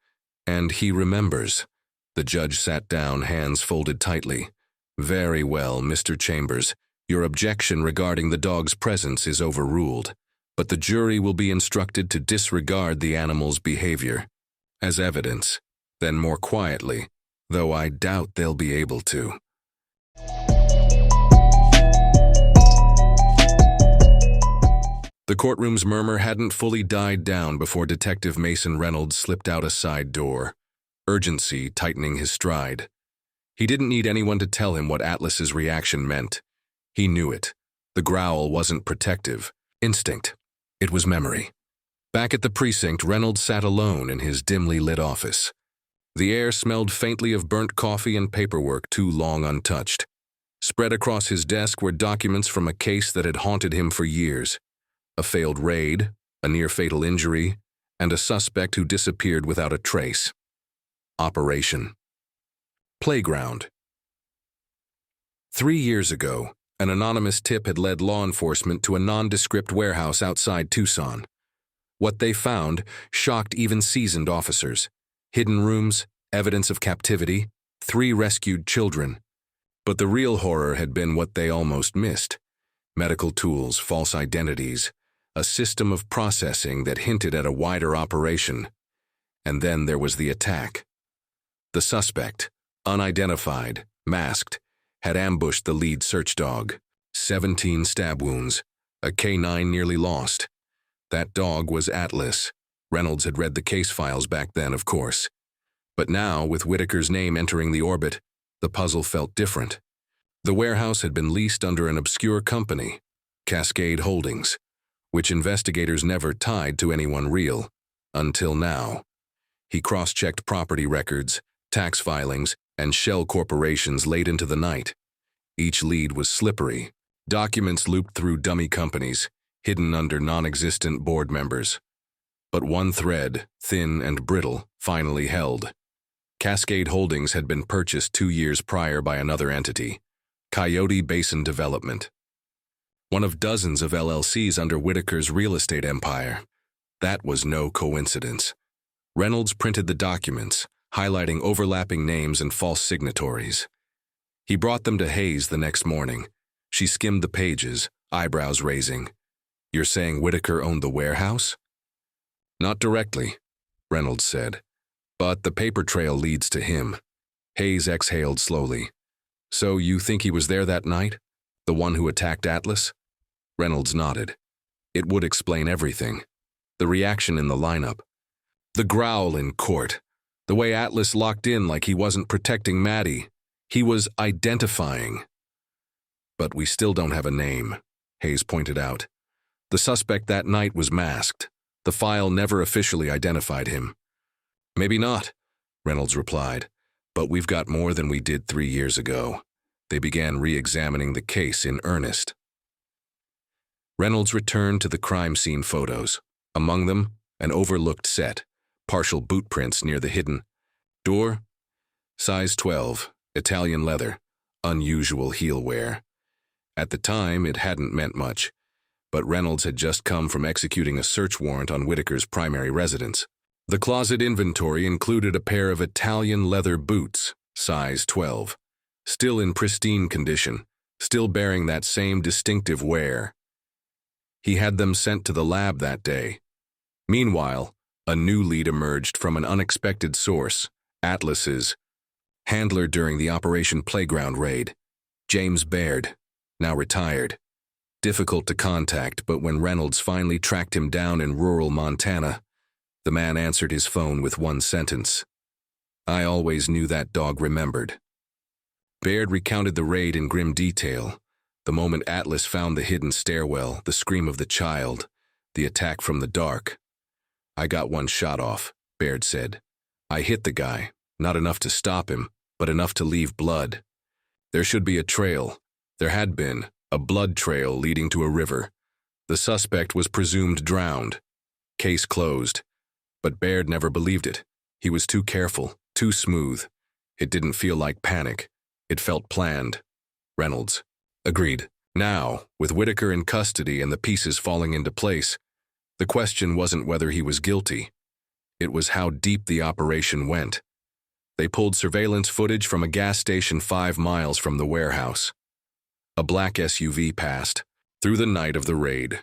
"And he remembers." The judge sat down, hands folded tightly. "Very well, Mr. Chambers. Your objection regarding the dog's presence is overruled, but the jury will be instructed to disregard the animal's behavior as evidence." Then more quietly, "Though I doubt they'll be able to." The courtroom's murmur hadn't fully died down before Detective Mason Reynolds slipped out a side door, urgency tightening his stride. He didn't need anyone to tell him what Atlas's reaction meant. He knew it. The growl wasn't protective. Instinct. It was memory. Back at the precinct, Reynolds sat alone in his dimly lit office. The air smelled faintly of burnt coffee and paperwork too long untouched. Spread across his desk were documents from a case that had haunted him for years. A failed raid, a near-fatal injury, and a suspect who disappeared without a trace. Operation Playground. 3 years ago, an anonymous tip had led law enforcement to a nondescript warehouse outside Tucson. What they found shocked even seasoned officers. Hidden rooms, evidence of captivity, 3 rescued children. But the real horror had been what they almost missed. Medical tools, false identities, a system of processing that hinted at a wider operation. And then there was the attack. The suspect, unidentified, masked, had ambushed the lead search dog. 17 stab wounds, a canine nearly lost. That dog was Atlas. Reynolds had read the case files back then, of course. But now, with Whitaker's name entering the orbit, the puzzle felt different. The warehouse had been leased under an obscure company, Cascade Holdings, which investigators never tied to anyone real, until now. He cross-checked property records, tax filings, and shell corporations late into the night. Each lead was slippery. Documents looped through dummy companies, hidden under non-existent board members. But one thread, thin and brittle, finally held. Cascade Holdings had been purchased 2 years prior by another entity, Coyote Basin Development. One of dozens of LLCs under Whitaker's real estate empire. That was no coincidence. Reynolds printed the documents, highlighting overlapping names and false signatories. He brought them to Hayes the next morning. She skimmed the pages, eyebrows raising. "You're saying Whitaker owned the warehouse?" "Not directly," Reynolds said. "But the paper trail leads to him." Hayes exhaled slowly. So you think he was there that night? The one who attacked Atlas? Reynolds nodded. It would explain everything. The reaction in the lineup. The growl in court. The way Atlas locked in like he wasn't protecting Maddie. He was identifying. But we still don't have a name, Hayes pointed out. The suspect that night was masked. The file never officially identified him. Maybe not, Reynolds replied. But we've got more than we did 3 years ago. They began re-examining the case in earnest. Reynolds returned to the crime scene photos. Among them, an overlooked set, partial boot prints near the hidden door, size 12, Italian leather, unusual heel wear. At the time, it hadn't meant much, but Reynolds had just come from executing a search warrant on Whitaker's primary residence. The closet inventory included a pair of Italian leather boots, size 12, still in pristine condition, still bearing that same distinctive wear. He had them sent to the lab that day. Meanwhile, a new lead emerged from an unexpected source, Atlas's handler during the Operation Playground raid, James Baird, now retired. Difficult to contact, but when Reynolds finally tracked him down in rural Montana, the man answered his phone with one sentence. I always knew that dog remembered. Baird recounted the raid in grim detail. The moment Atlas found the hidden stairwell, the scream of the child, the attack from the dark. I got one shot off, Baird said. I hit the guy, not enough to stop him, but enough to leave blood. There should be a trail. There had been, a blood trail leading to a river. The suspect was presumed drowned. Case closed. But Baird never believed it. He was too careful, too smooth. It didn't feel like panic. It felt planned. Reynolds agreed. Now, with Whitaker in custody and the pieces falling into place, the question wasn't whether he was guilty. It was how deep the operation went. They pulled surveillance footage from a gas station 5 miles from the warehouse. A black SUV passed through the night of the raid.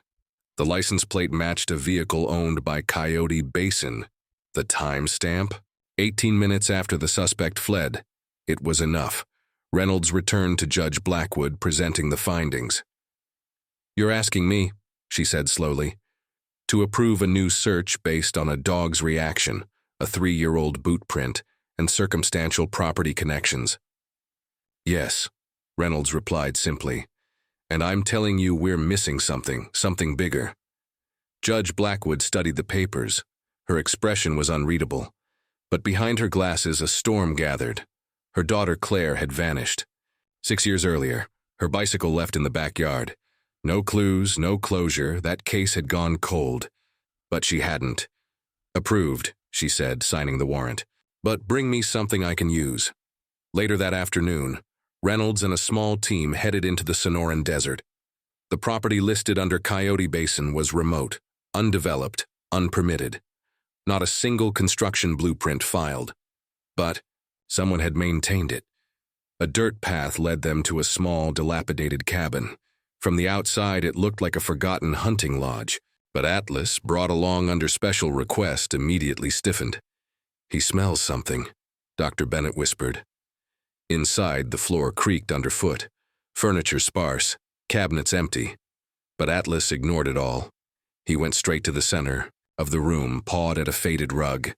The license plate matched a vehicle owned by Coyote Basin. The timestamp? 18 minutes after the suspect fled. It was enough. Reynolds returned to Judge Blackwood, presenting the findings. You're asking me, she said slowly, to approve a new search based on a dog's reaction, a 3-year-old boot print, and circumstantial property connections. Yes, Reynolds replied simply. And I'm telling you we're missing something bigger. Judge Blackwood studied the papers. Her expression was unreadable. But behind her glasses a storm gathered. Her daughter Claire had vanished. 6 years earlier, her bicycle left in the backyard. No clues, no closure, that case had gone cold. But she hadn't. Approved, she said, signing the warrant. But bring me something I can use. Later that afternoon, Reynolds and a small team headed into the Sonoran Desert. The property listed under Coyote Basin was remote, undeveloped, unpermitted. Not a single construction blueprint filed. But someone had maintained it. A dirt path led them to a small, dilapidated cabin. From the outside, it looked like a forgotten hunting lodge, but Atlas, brought along under special request, immediately stiffened. He smells something, Dr. Bennett whispered. Inside, the floor creaked underfoot, furniture sparse, cabinets empty. But Atlas ignored it all. He went straight to the center of the room, pawed at a faded rug,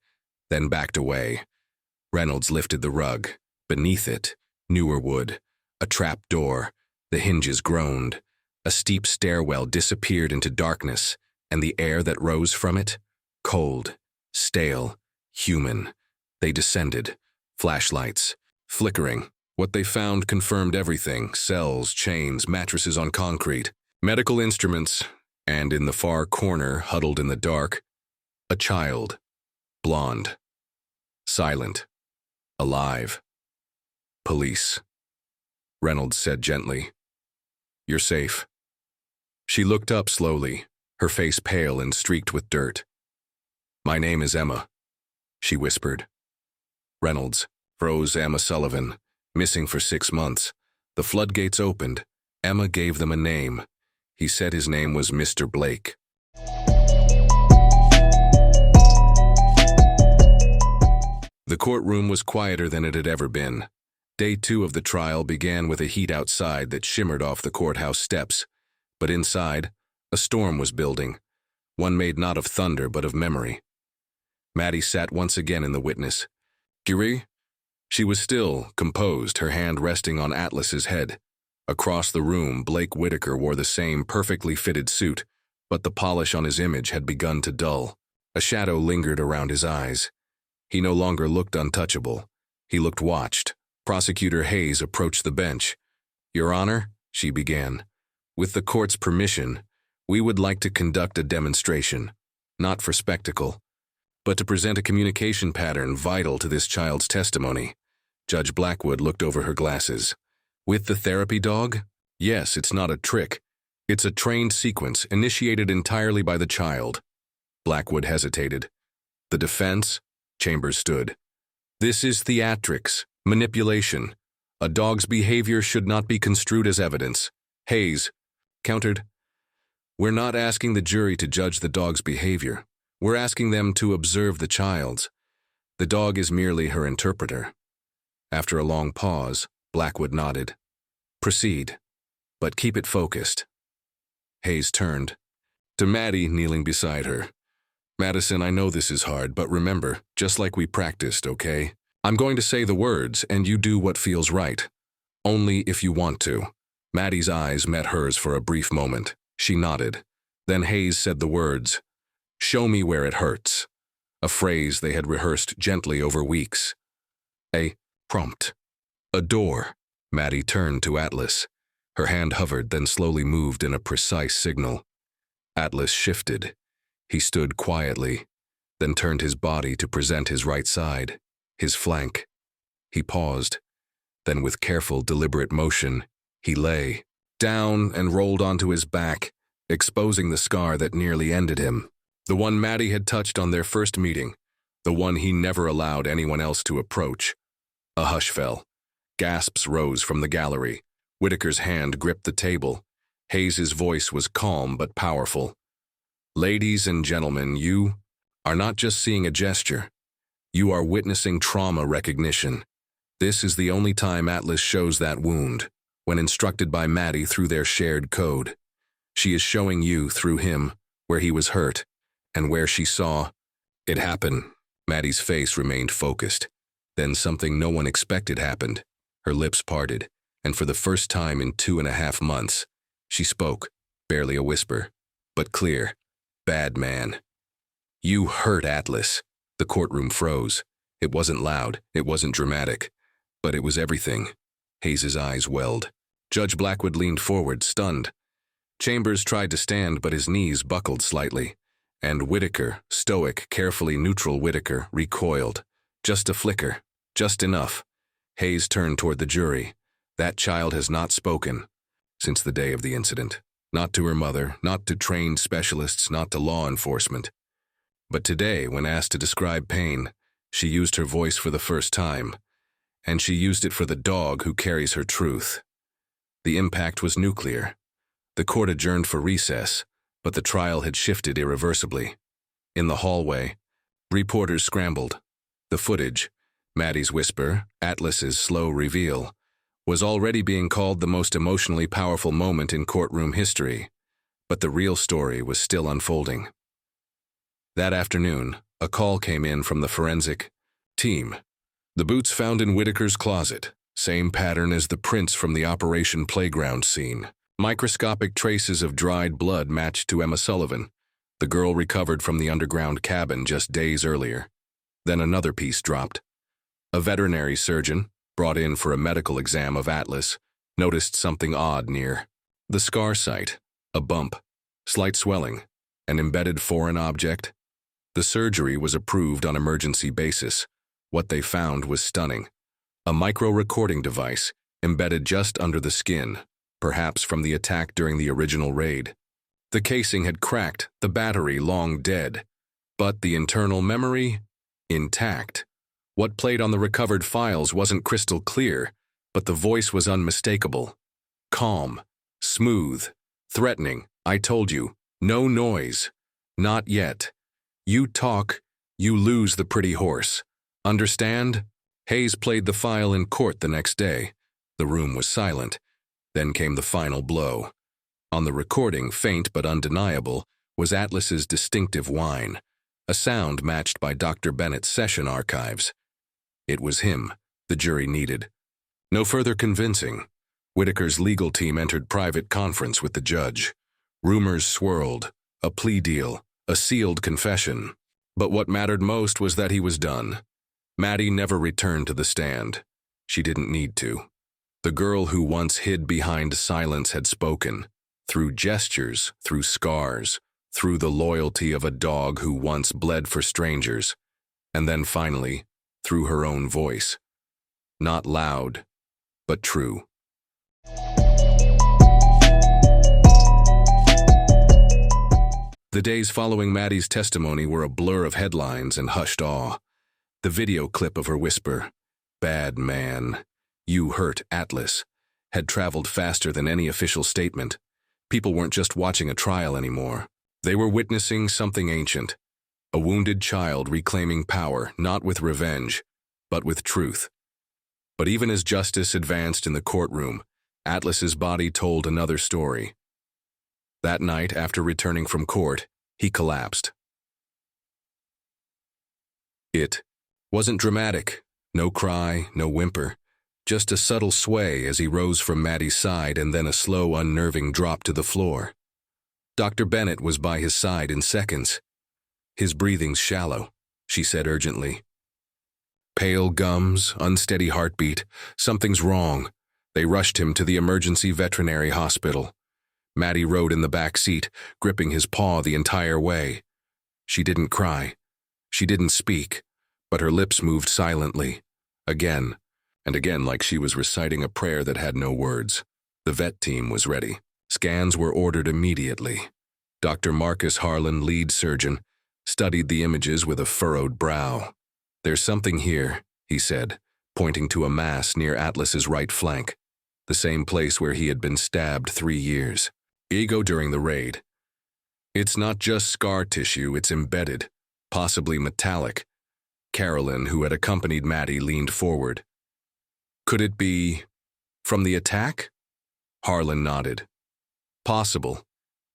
then backed away. Reynolds lifted the rug. Beneath it, newer wood, a trap door. The hinges groaned. A steep stairwell disappeared into darkness, and the air that rose from it, cold, stale, human. They descended, flashlights, flickering. What they found confirmed everything: cells, chains, mattresses on concrete, medical instruments, and in the far corner, huddled in the dark, a child, blonde, silent, alive. Police. Reynolds said gently, "You're safe." She looked up slowly, her face pale and streaked with dirt. "My name is Emma," she whispered. Reynolds froze. Emma Sullivan, missing for 6 months. The floodgates opened. Emma gave them a name. He said his name was Mr. Blake. The courtroom was quieter than it had ever been. Day 2 of the trial began with a heat outside that shimmered off the courthouse steps, but inside, a storm was building, one made not of thunder but of memory. Maddie sat once again in the witness. Kiri? She was still, composed, her hand resting on Atlas's head. Across the room, Blake Whitaker wore the same perfectly fitted suit, but the polish on his image had begun to dull. A shadow lingered around his eyes. He no longer looked untouchable. He looked watched. Prosecutor Hayes approached the bench. Your Honor, she began, with the court's permission, we would like to conduct a demonstration, not for spectacle, but to present a communication pattern vital to this child's testimony. Judge Blackwood looked over her glasses. With the therapy dog? Yes, it's not a trick. It's a trained sequence initiated entirely by the child. Blackwood hesitated. The defense? Chambers stood. This is theatrics, manipulation. A dog's behavior should not be construed as evidence. Hayes countered. We're not asking the jury to judge the dog's behavior. We're asking them to observe the child's. The dog is merely her interpreter. After a long pause, Blackwood nodded. Proceed, but keep it focused. Hayes turned to Maddie kneeling beside her. Madison, I know this is hard, but remember, just like we practiced, okay? I'm going to say the words, and you do what feels right. Only if you want to. Maddie's eyes met hers for a brief moment. She nodded. Then Hayes said the words, Show me where it hurts. A phrase they had rehearsed gently over weeks. A prompt. A door. Maddie turned to Atlas. Her hand hovered, then slowly moved in a precise signal. Atlas shifted. He stood quietly, then turned his body to present his right side, his flank. He paused. Then with careful, deliberate motion, he lay down and rolled onto his back, exposing the scar that nearly ended him. The one Maddie had touched on their first meeting, the one he never allowed anyone else to approach. A hush fell. Gasps rose from the gallery. Whitaker's hand gripped the table. Hayes's voice was calm but powerful. Ladies and gentlemen, you are not just seeing a gesture. You are witnessing trauma recognition. This is the only time Atlas shows that wound, when instructed by Maddie through their shared code. She is showing you, through him, where he was hurt, and where she saw it happen. Maddie's face remained focused. Then something no one expected happened. Her lips parted, and for the first time in 2.5 months, she spoke, barely a whisper, but clear. Bad man. You hurt Atlas. The courtroom froze. It wasn't loud, it wasn't dramatic, but it was everything. Hayes's eyes welled. Judge Blackwood leaned forward, stunned. Chambers tried to stand, but his knees buckled slightly. And Whitaker, stoic, carefully neutral Whitaker, recoiled. Just a flicker. Just enough. Hayes turned toward the jury. That child has not spoken since the day of the incident. Not to her mother, not to trained specialists, not to law enforcement. But today, when asked to describe pain, she used her voice for the first time, and she used it for the dog who carries her truth. The impact was nuclear. The court adjourned for recess, but the trial had shifted irreversibly. In the hallway, reporters scrambled. The footage, Maddie's whisper, Atlas's slow reveal, was already being called the most emotionally powerful moment in courtroom history, but the real story was still unfolding. That afternoon, a call came in from the forensic team. The boots found in Whitaker's closet, same pattern as the prints from the Operation Playground scene. Microscopic traces of dried blood matched to Emma Sullivan, the girl recovered from the underground cabin just days earlier. Then another piece dropped. A veterinary surgeon, brought in for a medical exam of Atlas, noticed something odd near the scar site. A bump, slight swelling, an embedded foreign object. The surgery was approved on emergency basis. What they found was stunning. A micro-recording device embedded just under the skin, perhaps from the attack during the original raid. The casing had cracked, the battery long dead, but the internal memory, intact. What played on the recovered files wasn't crystal clear, but the voice was unmistakable. Calm, smooth, threatening. I told you, no noise. Not yet. You talk, you lose the pretty horse. Understand? Hayes played the file in court the next day. The room was silent. Then came the final blow. On the recording, faint but undeniable, was Atlas's distinctive whine, a sound matched by Dr. Bennett's session archives. It was him the jury needed. No further convincing. Whitaker's legal team entered private conference with the judge. Rumors swirled, a plea deal, a sealed confession. But what mattered most was that he was done. Maddie never returned to the stand. She didn't need to. The girl who once hid behind silence had spoken, through gestures, through scars, through the loyalty of a dog who once bled for strangers, and then finally, through her own voice. Not loud, but true. The days following Maddie's testimony were a blur of headlines and hushed awe. The video clip of her whisper, "Bad man, you hurt Atlas," had traveled faster than any official statement. People weren't just watching a trial anymore. They were witnessing something ancient. A wounded child reclaiming power, not with revenge, but with truth. But even as justice advanced in the courtroom, Atlas's body told another story. That night, after returning from court, he collapsed. It wasn't dramatic. No cry, no whimper. Just a subtle sway as he rose from Maddie's side and then a slow, unnerving drop to the floor. Dr. Bennett was by his side in seconds. "His breathing's shallow," she said urgently. Pale gums, unsteady heartbeat. Something's wrong. They rushed him to the emergency veterinary hospital. Maddie rode in the back seat, gripping his paw the entire way. She didn't cry. She didn't speak, but her lips moved silently. Again and again, like she was reciting a prayer that had no words. The vet team was ready. Scans were ordered immediately. Dr. Marcus Harlan, lead surgeon, studied the images with a furrowed brow. "There's something here," he said, pointing to a mass near Atlas's right flank, the same place where he had been stabbed 3 years ago during the raid. "It's not just scar tissue, it's embedded, possibly metallic." Carolyn, who had accompanied Maddie, leaned forward. "Could it be from the attack?" Harlan nodded. "Possible.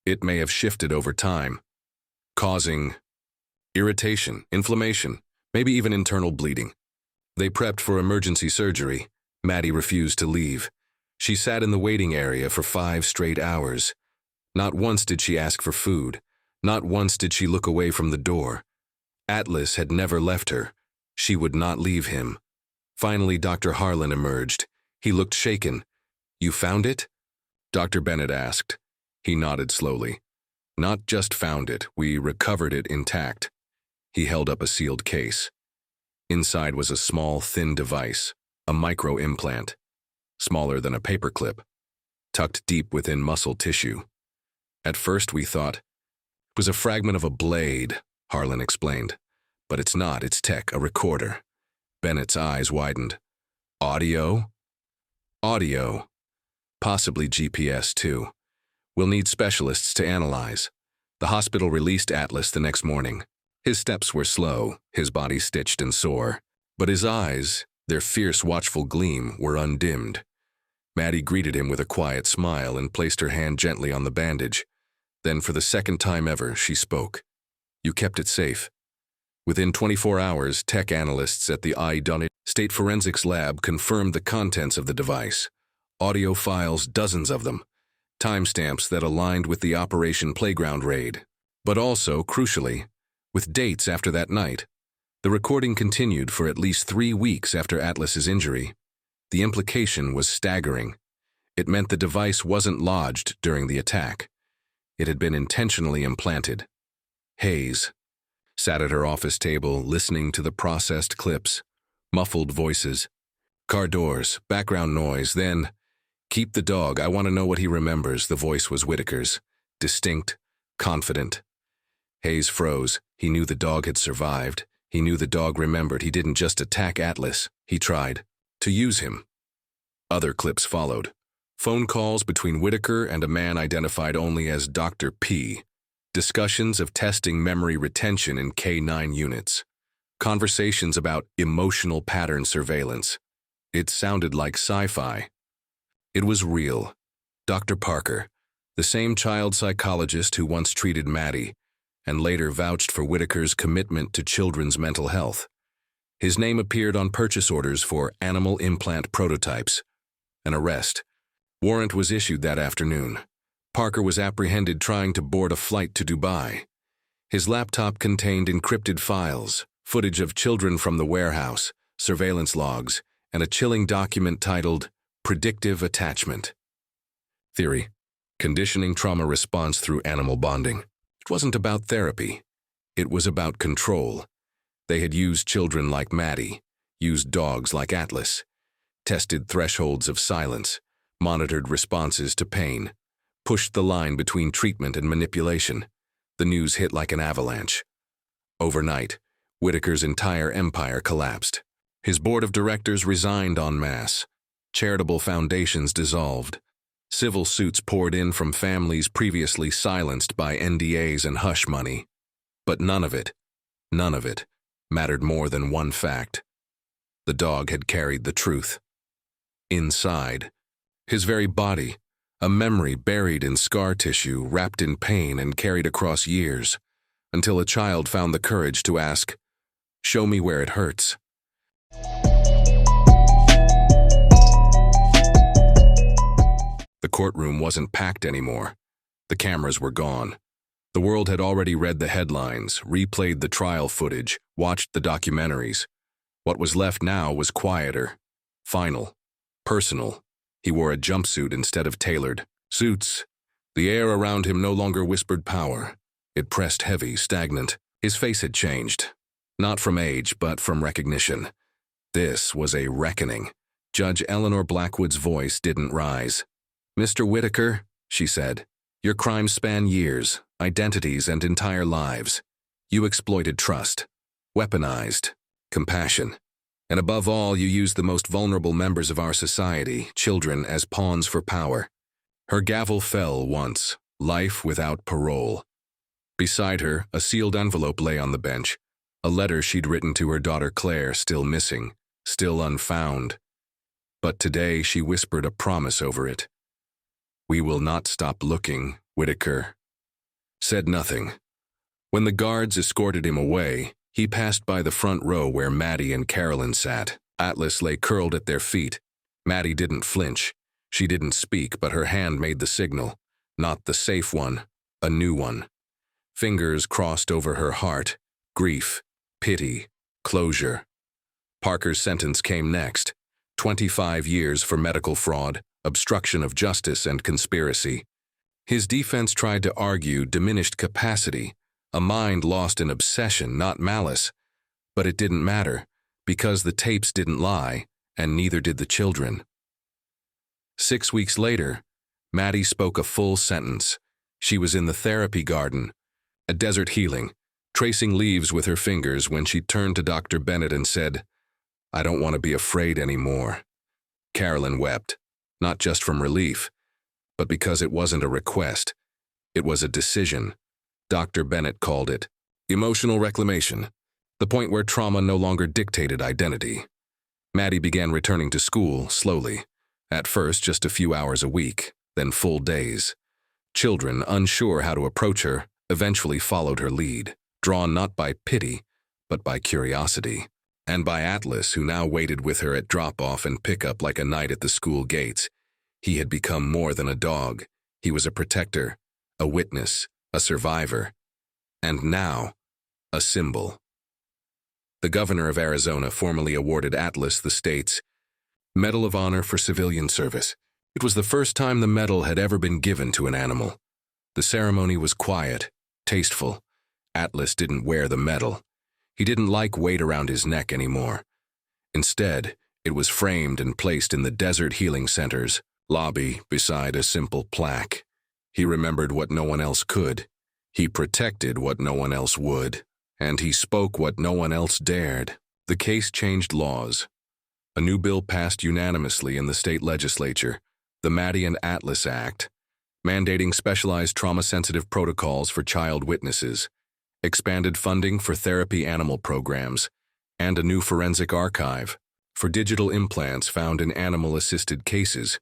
It may have shifted over time, causing irritation, inflammation, maybe even internal bleeding." They prepped for emergency surgery. Maddie refused to leave. She sat in the waiting area for 5 straight hours. Not once did she ask for food. Not once did she look away from the door. Atlas had never left her. She would not leave him. Finally, Dr. Harlan emerged. He looked shaken. "You found it?" Dr. Bennett asked. He nodded slowly. "Not just found it, we recovered it intact." He held up a sealed case. Inside was a small, thin device, a micro-implant, smaller than a paperclip, tucked deep within muscle tissue. "At first we thought it was a fragment of a blade," Harlan explained. "But it's not, it's tech, a recorder." Bennett's eyes widened. "Audio?" "Audio. Possibly GPS, too. We'll need specialists to analyze." The hospital released Atlas the next morning. His steps were slow, his body stitched and sore, but his eyes, their fierce, watchful gleam, were undimmed. Maddie greeted him with a quiet smile and placed her hand gently on the bandage. Then, for the second time ever, she spoke. "You kept it safe." Within 24 hours, tech analysts at the I. State Forensics Lab confirmed the contents of the device. Audio files, dozens of them. Timestamps that aligned with the Operation Playground raid. But also, crucially, with dates after that night. The recording continued for at least 3 weeks after Atlas's injury. The implication was staggering. It meant the device wasn't lodged during the attack. It had been intentionally implanted. Hayes sat at her office table, listening to the processed clips, muffled voices, car doors, background noise, then, "Keep the dog, I want to know what he remembers." The voice was Whitaker's, distinct, confident. Hayes froze. He knew the dog had survived. He knew the dog remembered. He didn't just attack Atlas. He tried to use him. Other clips followed. Phone calls between Whitaker and a man identified only as Dr. P. Discussions of testing memory retention in K-9 units. Conversations about emotional pattern surveillance. It sounded like sci-fi. It was real. Dr. Parker, the same child psychologist who once treated Maddie and later vouched for Whitaker's commitment to children's mental health. His name appeared on purchase orders for animal implant prototypes. An arrest warrant was issued that afternoon. Parker was apprehended trying to board a flight to Dubai. His laptop contained encrypted files, footage of children from the warehouse, surveillance logs, and a chilling document titled Predictive Attachment. Theory: conditioning trauma response through animal bonding. It wasn't about therapy. It was about control. They had used children like Maddie, used dogs like Atlas, tested thresholds of silence, monitored responses to pain, pushed the line between treatment and manipulation. The news hit like an avalanche. Overnight, Whitaker's entire empire collapsed. His board of directors resigned en masse. Charitable foundations dissolved. Civil suits poured in from families previously silenced by NDAs and hush money. But none of it mattered more than one fact. The dog had carried the truth. Inside, his very body, a memory buried in scar tissue, wrapped in pain and carried across years, until a child found the courage to ask, "Show me where it hurts." The courtroom wasn't packed anymore. The cameras were gone. The world had already read the headlines, replayed the trial footage, watched the documentaries. What was left now was quieter, final, personal. He wore a jumpsuit instead of tailored suits. The air around him no longer whispered power. It pressed heavy, stagnant. His face had changed. Not from age, but from recognition. This was a reckoning. Judge Eleanor Blackwood's voice didn't rise. "Mr. Whitaker," she said, "your crimes span years, identities, and entire lives. You exploited trust, weaponized compassion, and above all, you used the most vulnerable members of our society, children, as pawns for power." Her gavel fell once, life without parole. Beside her, a sealed envelope lay on the bench, a letter she'd written to her daughter Claire, still missing, still unfound. But today she whispered a promise over it. "We will not stop looking," Whitaker said nothing. When the guards escorted him away, he passed by the front row where Maddie and Carolyn sat. Atlas lay curled at their feet. Maddie didn't flinch. She didn't speak, but her hand made the signal. Not the safe one, a new one. Fingers crossed over her heart. Grief, pity, closure. Parker's sentence came next. 25 years for medical fraud, obstruction of justice, and conspiracy. His defense tried to argue diminished capacity, a mind lost in obsession, not malice. But it didn't matter, because the tapes didn't lie, and neither did the children. 6 weeks later, Maddie spoke a full sentence. She was in the therapy garden, a desert healing, tracing leaves with her fingers when she turned to Dr. Bennett and said, "I don't want to be afraid anymore." Carolyn wept, not just from relief, but because it wasn't a request. It was a decision. Dr. Bennett called it emotional reclamation, the point where trauma no longer dictated identity. Maddie began returning to school slowly, at first just a few hours a week, then full days. Children, unsure how to approach her, eventually followed her lead, drawn not by pity, but by curiosity. And by Atlas, who now waited with her at drop-off and pick-up like a knight at the school gates. He had become more than a dog. He was a protector, a witness, a survivor, and now, a symbol. The governor of Arizona formally awarded Atlas the state's Medal of Honor for Civilian Service. It was the first time the medal had ever been given to an animal. The ceremony was quiet, tasteful. Atlas didn't wear the medal. He didn't like weight around his neck anymore. Instead, it was framed and placed in the Desert Healing Center's lobby beside a simple plaque. He remembered what no one else could. He protected what no one else would. And he spoke what no one else dared. The case changed laws. A new bill passed unanimously in the state legislature, the Maddie and Atlas Act, mandating specialized trauma-sensitive protocols for child witnesses, expanded funding for therapy animal programs, and a new forensic archive for digital implants found in animal-assisted cases.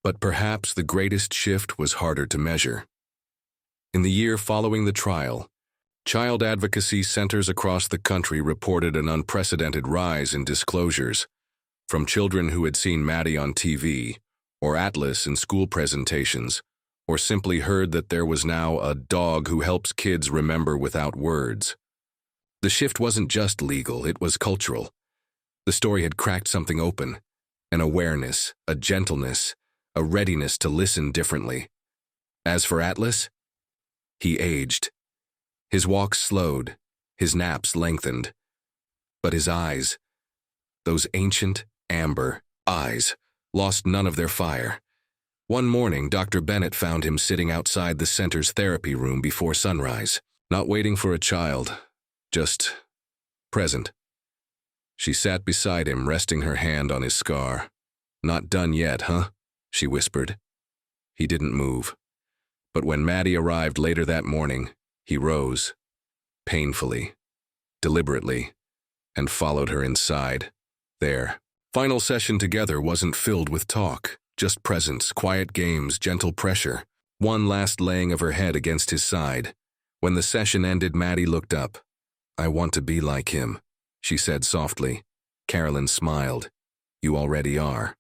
But perhaps the greatest shift was harder to measure. In the year following the trial, child advocacy centers across the country reported an unprecedented rise in disclosures, from children who had seen Maddie on TV, or Atlas in school presentations, or simply heard that there was now a dog who helps kids remember without words. The shift wasn't just legal, it was cultural. The story had cracked something open, an awareness, a gentleness, a readiness to listen differently. As for Atlas, he aged. His walks slowed, his naps lengthened. But his eyes, those ancient, amber eyes, lost none of their fire. One morning, Dr. Bennett found him sitting outside the center's therapy room before sunrise, not waiting for a child, just present. She sat beside him, resting her hand on his scar. "Not done yet, huh?" she whispered. He didn't move. But when Maddie arrived later that morning, he rose, painfully, deliberately, and followed her inside. Their final session together wasn't filled with talk, just presence, quiet games, gentle pressure, one last laying of her head against his side. When the session ended, Maddie looked up. "I want to be like him," she said softly. Carolyn smiled. "You already are."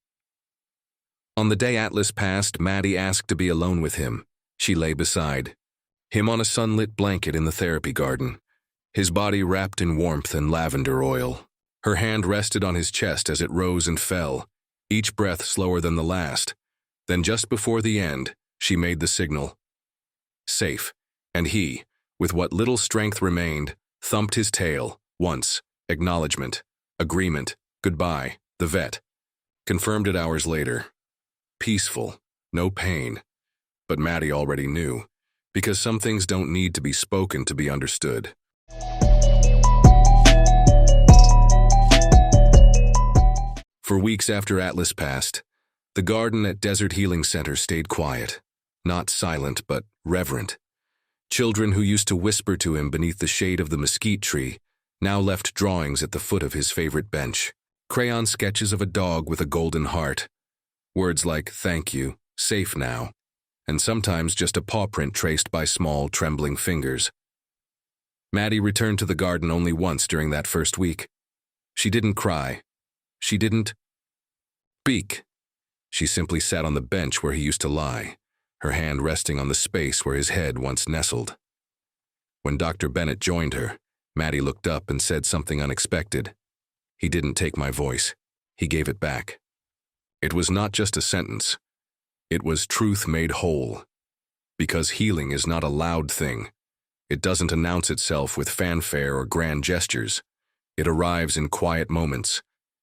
On the day Atlas passed, Maddie asked to be alone with him. She lay beside him on a sunlit blanket in the therapy garden, his body wrapped in warmth and lavender oil. Her hand rested on his chest as it rose and fell, each breath slower than the last. Then just before the end, she made the signal. Safe. And he, with what little strength remained, thumped his tail, once, acknowledgement, agreement, goodbye, the vet. Confirmed it hours later. Peaceful, no pain. But Maddie already knew, because some things don't need to be spoken to be understood. For weeks after Atlas passed, the garden at Desert Healing Center stayed quiet, not silent but reverent. Children who used to whisper to him beneath the shade of the mesquite tree now left drawings at the foot of his favorite bench, crayon sketches of a dog with a golden heart, words like "thank you," "safe now," and sometimes just a paw print traced by small, trembling fingers. Maddie returned to the garden only once during that first week. She didn't cry. She didn't speak. She simply sat on the bench where he used to lie, her hand resting on the space where his head once nestled. When Dr. Bennett joined her, Maddie looked up and said something unexpected. "He didn't take my voice. He gave it back." It was not just a sentence. It was truth made whole. Because healing is not a loud thing. It doesn't announce itself with fanfare or grand gestures. It arrives in quiet moments,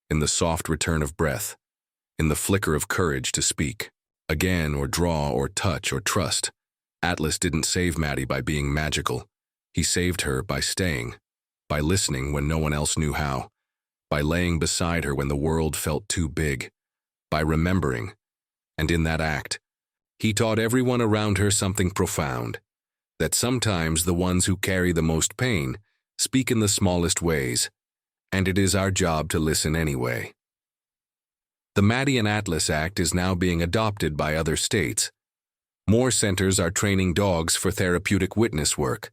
in the soft return of breath, in the flicker of courage to speak, again, or draw, or touch, or trust. Atlas didn't save Maddie by being magical. He saved her by staying, by listening when no one else knew how, by laying beside her when the world felt too big, by remembering. And in that act, he taught everyone around her something profound, that sometimes the ones who carry the most pain speak in the smallest ways, and it is our job to listen anyway. The Maddie and Atlas Act is now being adopted by other states. More centers are training dogs for therapeutic witness work.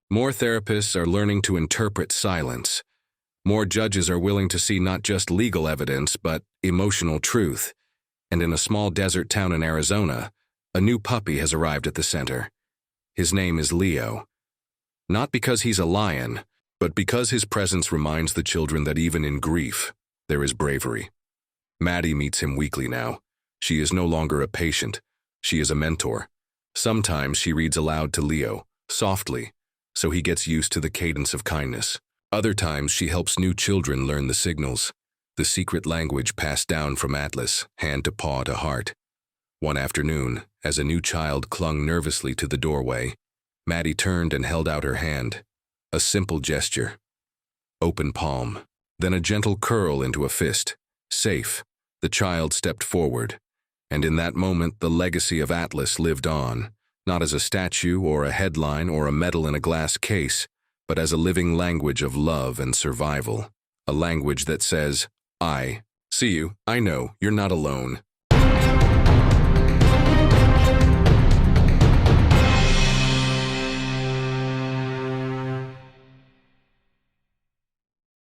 More therapists are learning to interpret silence. More judges are willing to see not just legal evidence, but emotional truth. And in a small desert town in Arizona, a new puppy has arrived at the center. His name is Leo. Not because he's a lion, but because his presence reminds the children that even in grief, there is bravery. Maddie meets him weekly now. She is no longer a patient. She is a mentor. Sometimes she reads aloud to Leo, softly, so he gets used to the cadence of kindness. Other times she helps new children learn the signals, the secret language passed down from Atlas, hand to paw to heart. One afternoon, as a new child clung nervously to the doorway, Maddie turned and held out her hand. A simple gesture. Open palm, then a gentle curl into a fist. Safe. The child stepped forward, and in that moment the legacy of Atlas lived on, not as a statue or a headline or a medal in a glass case, but as a living language of love and survival. a language that says, I see you, I know, you're not alone.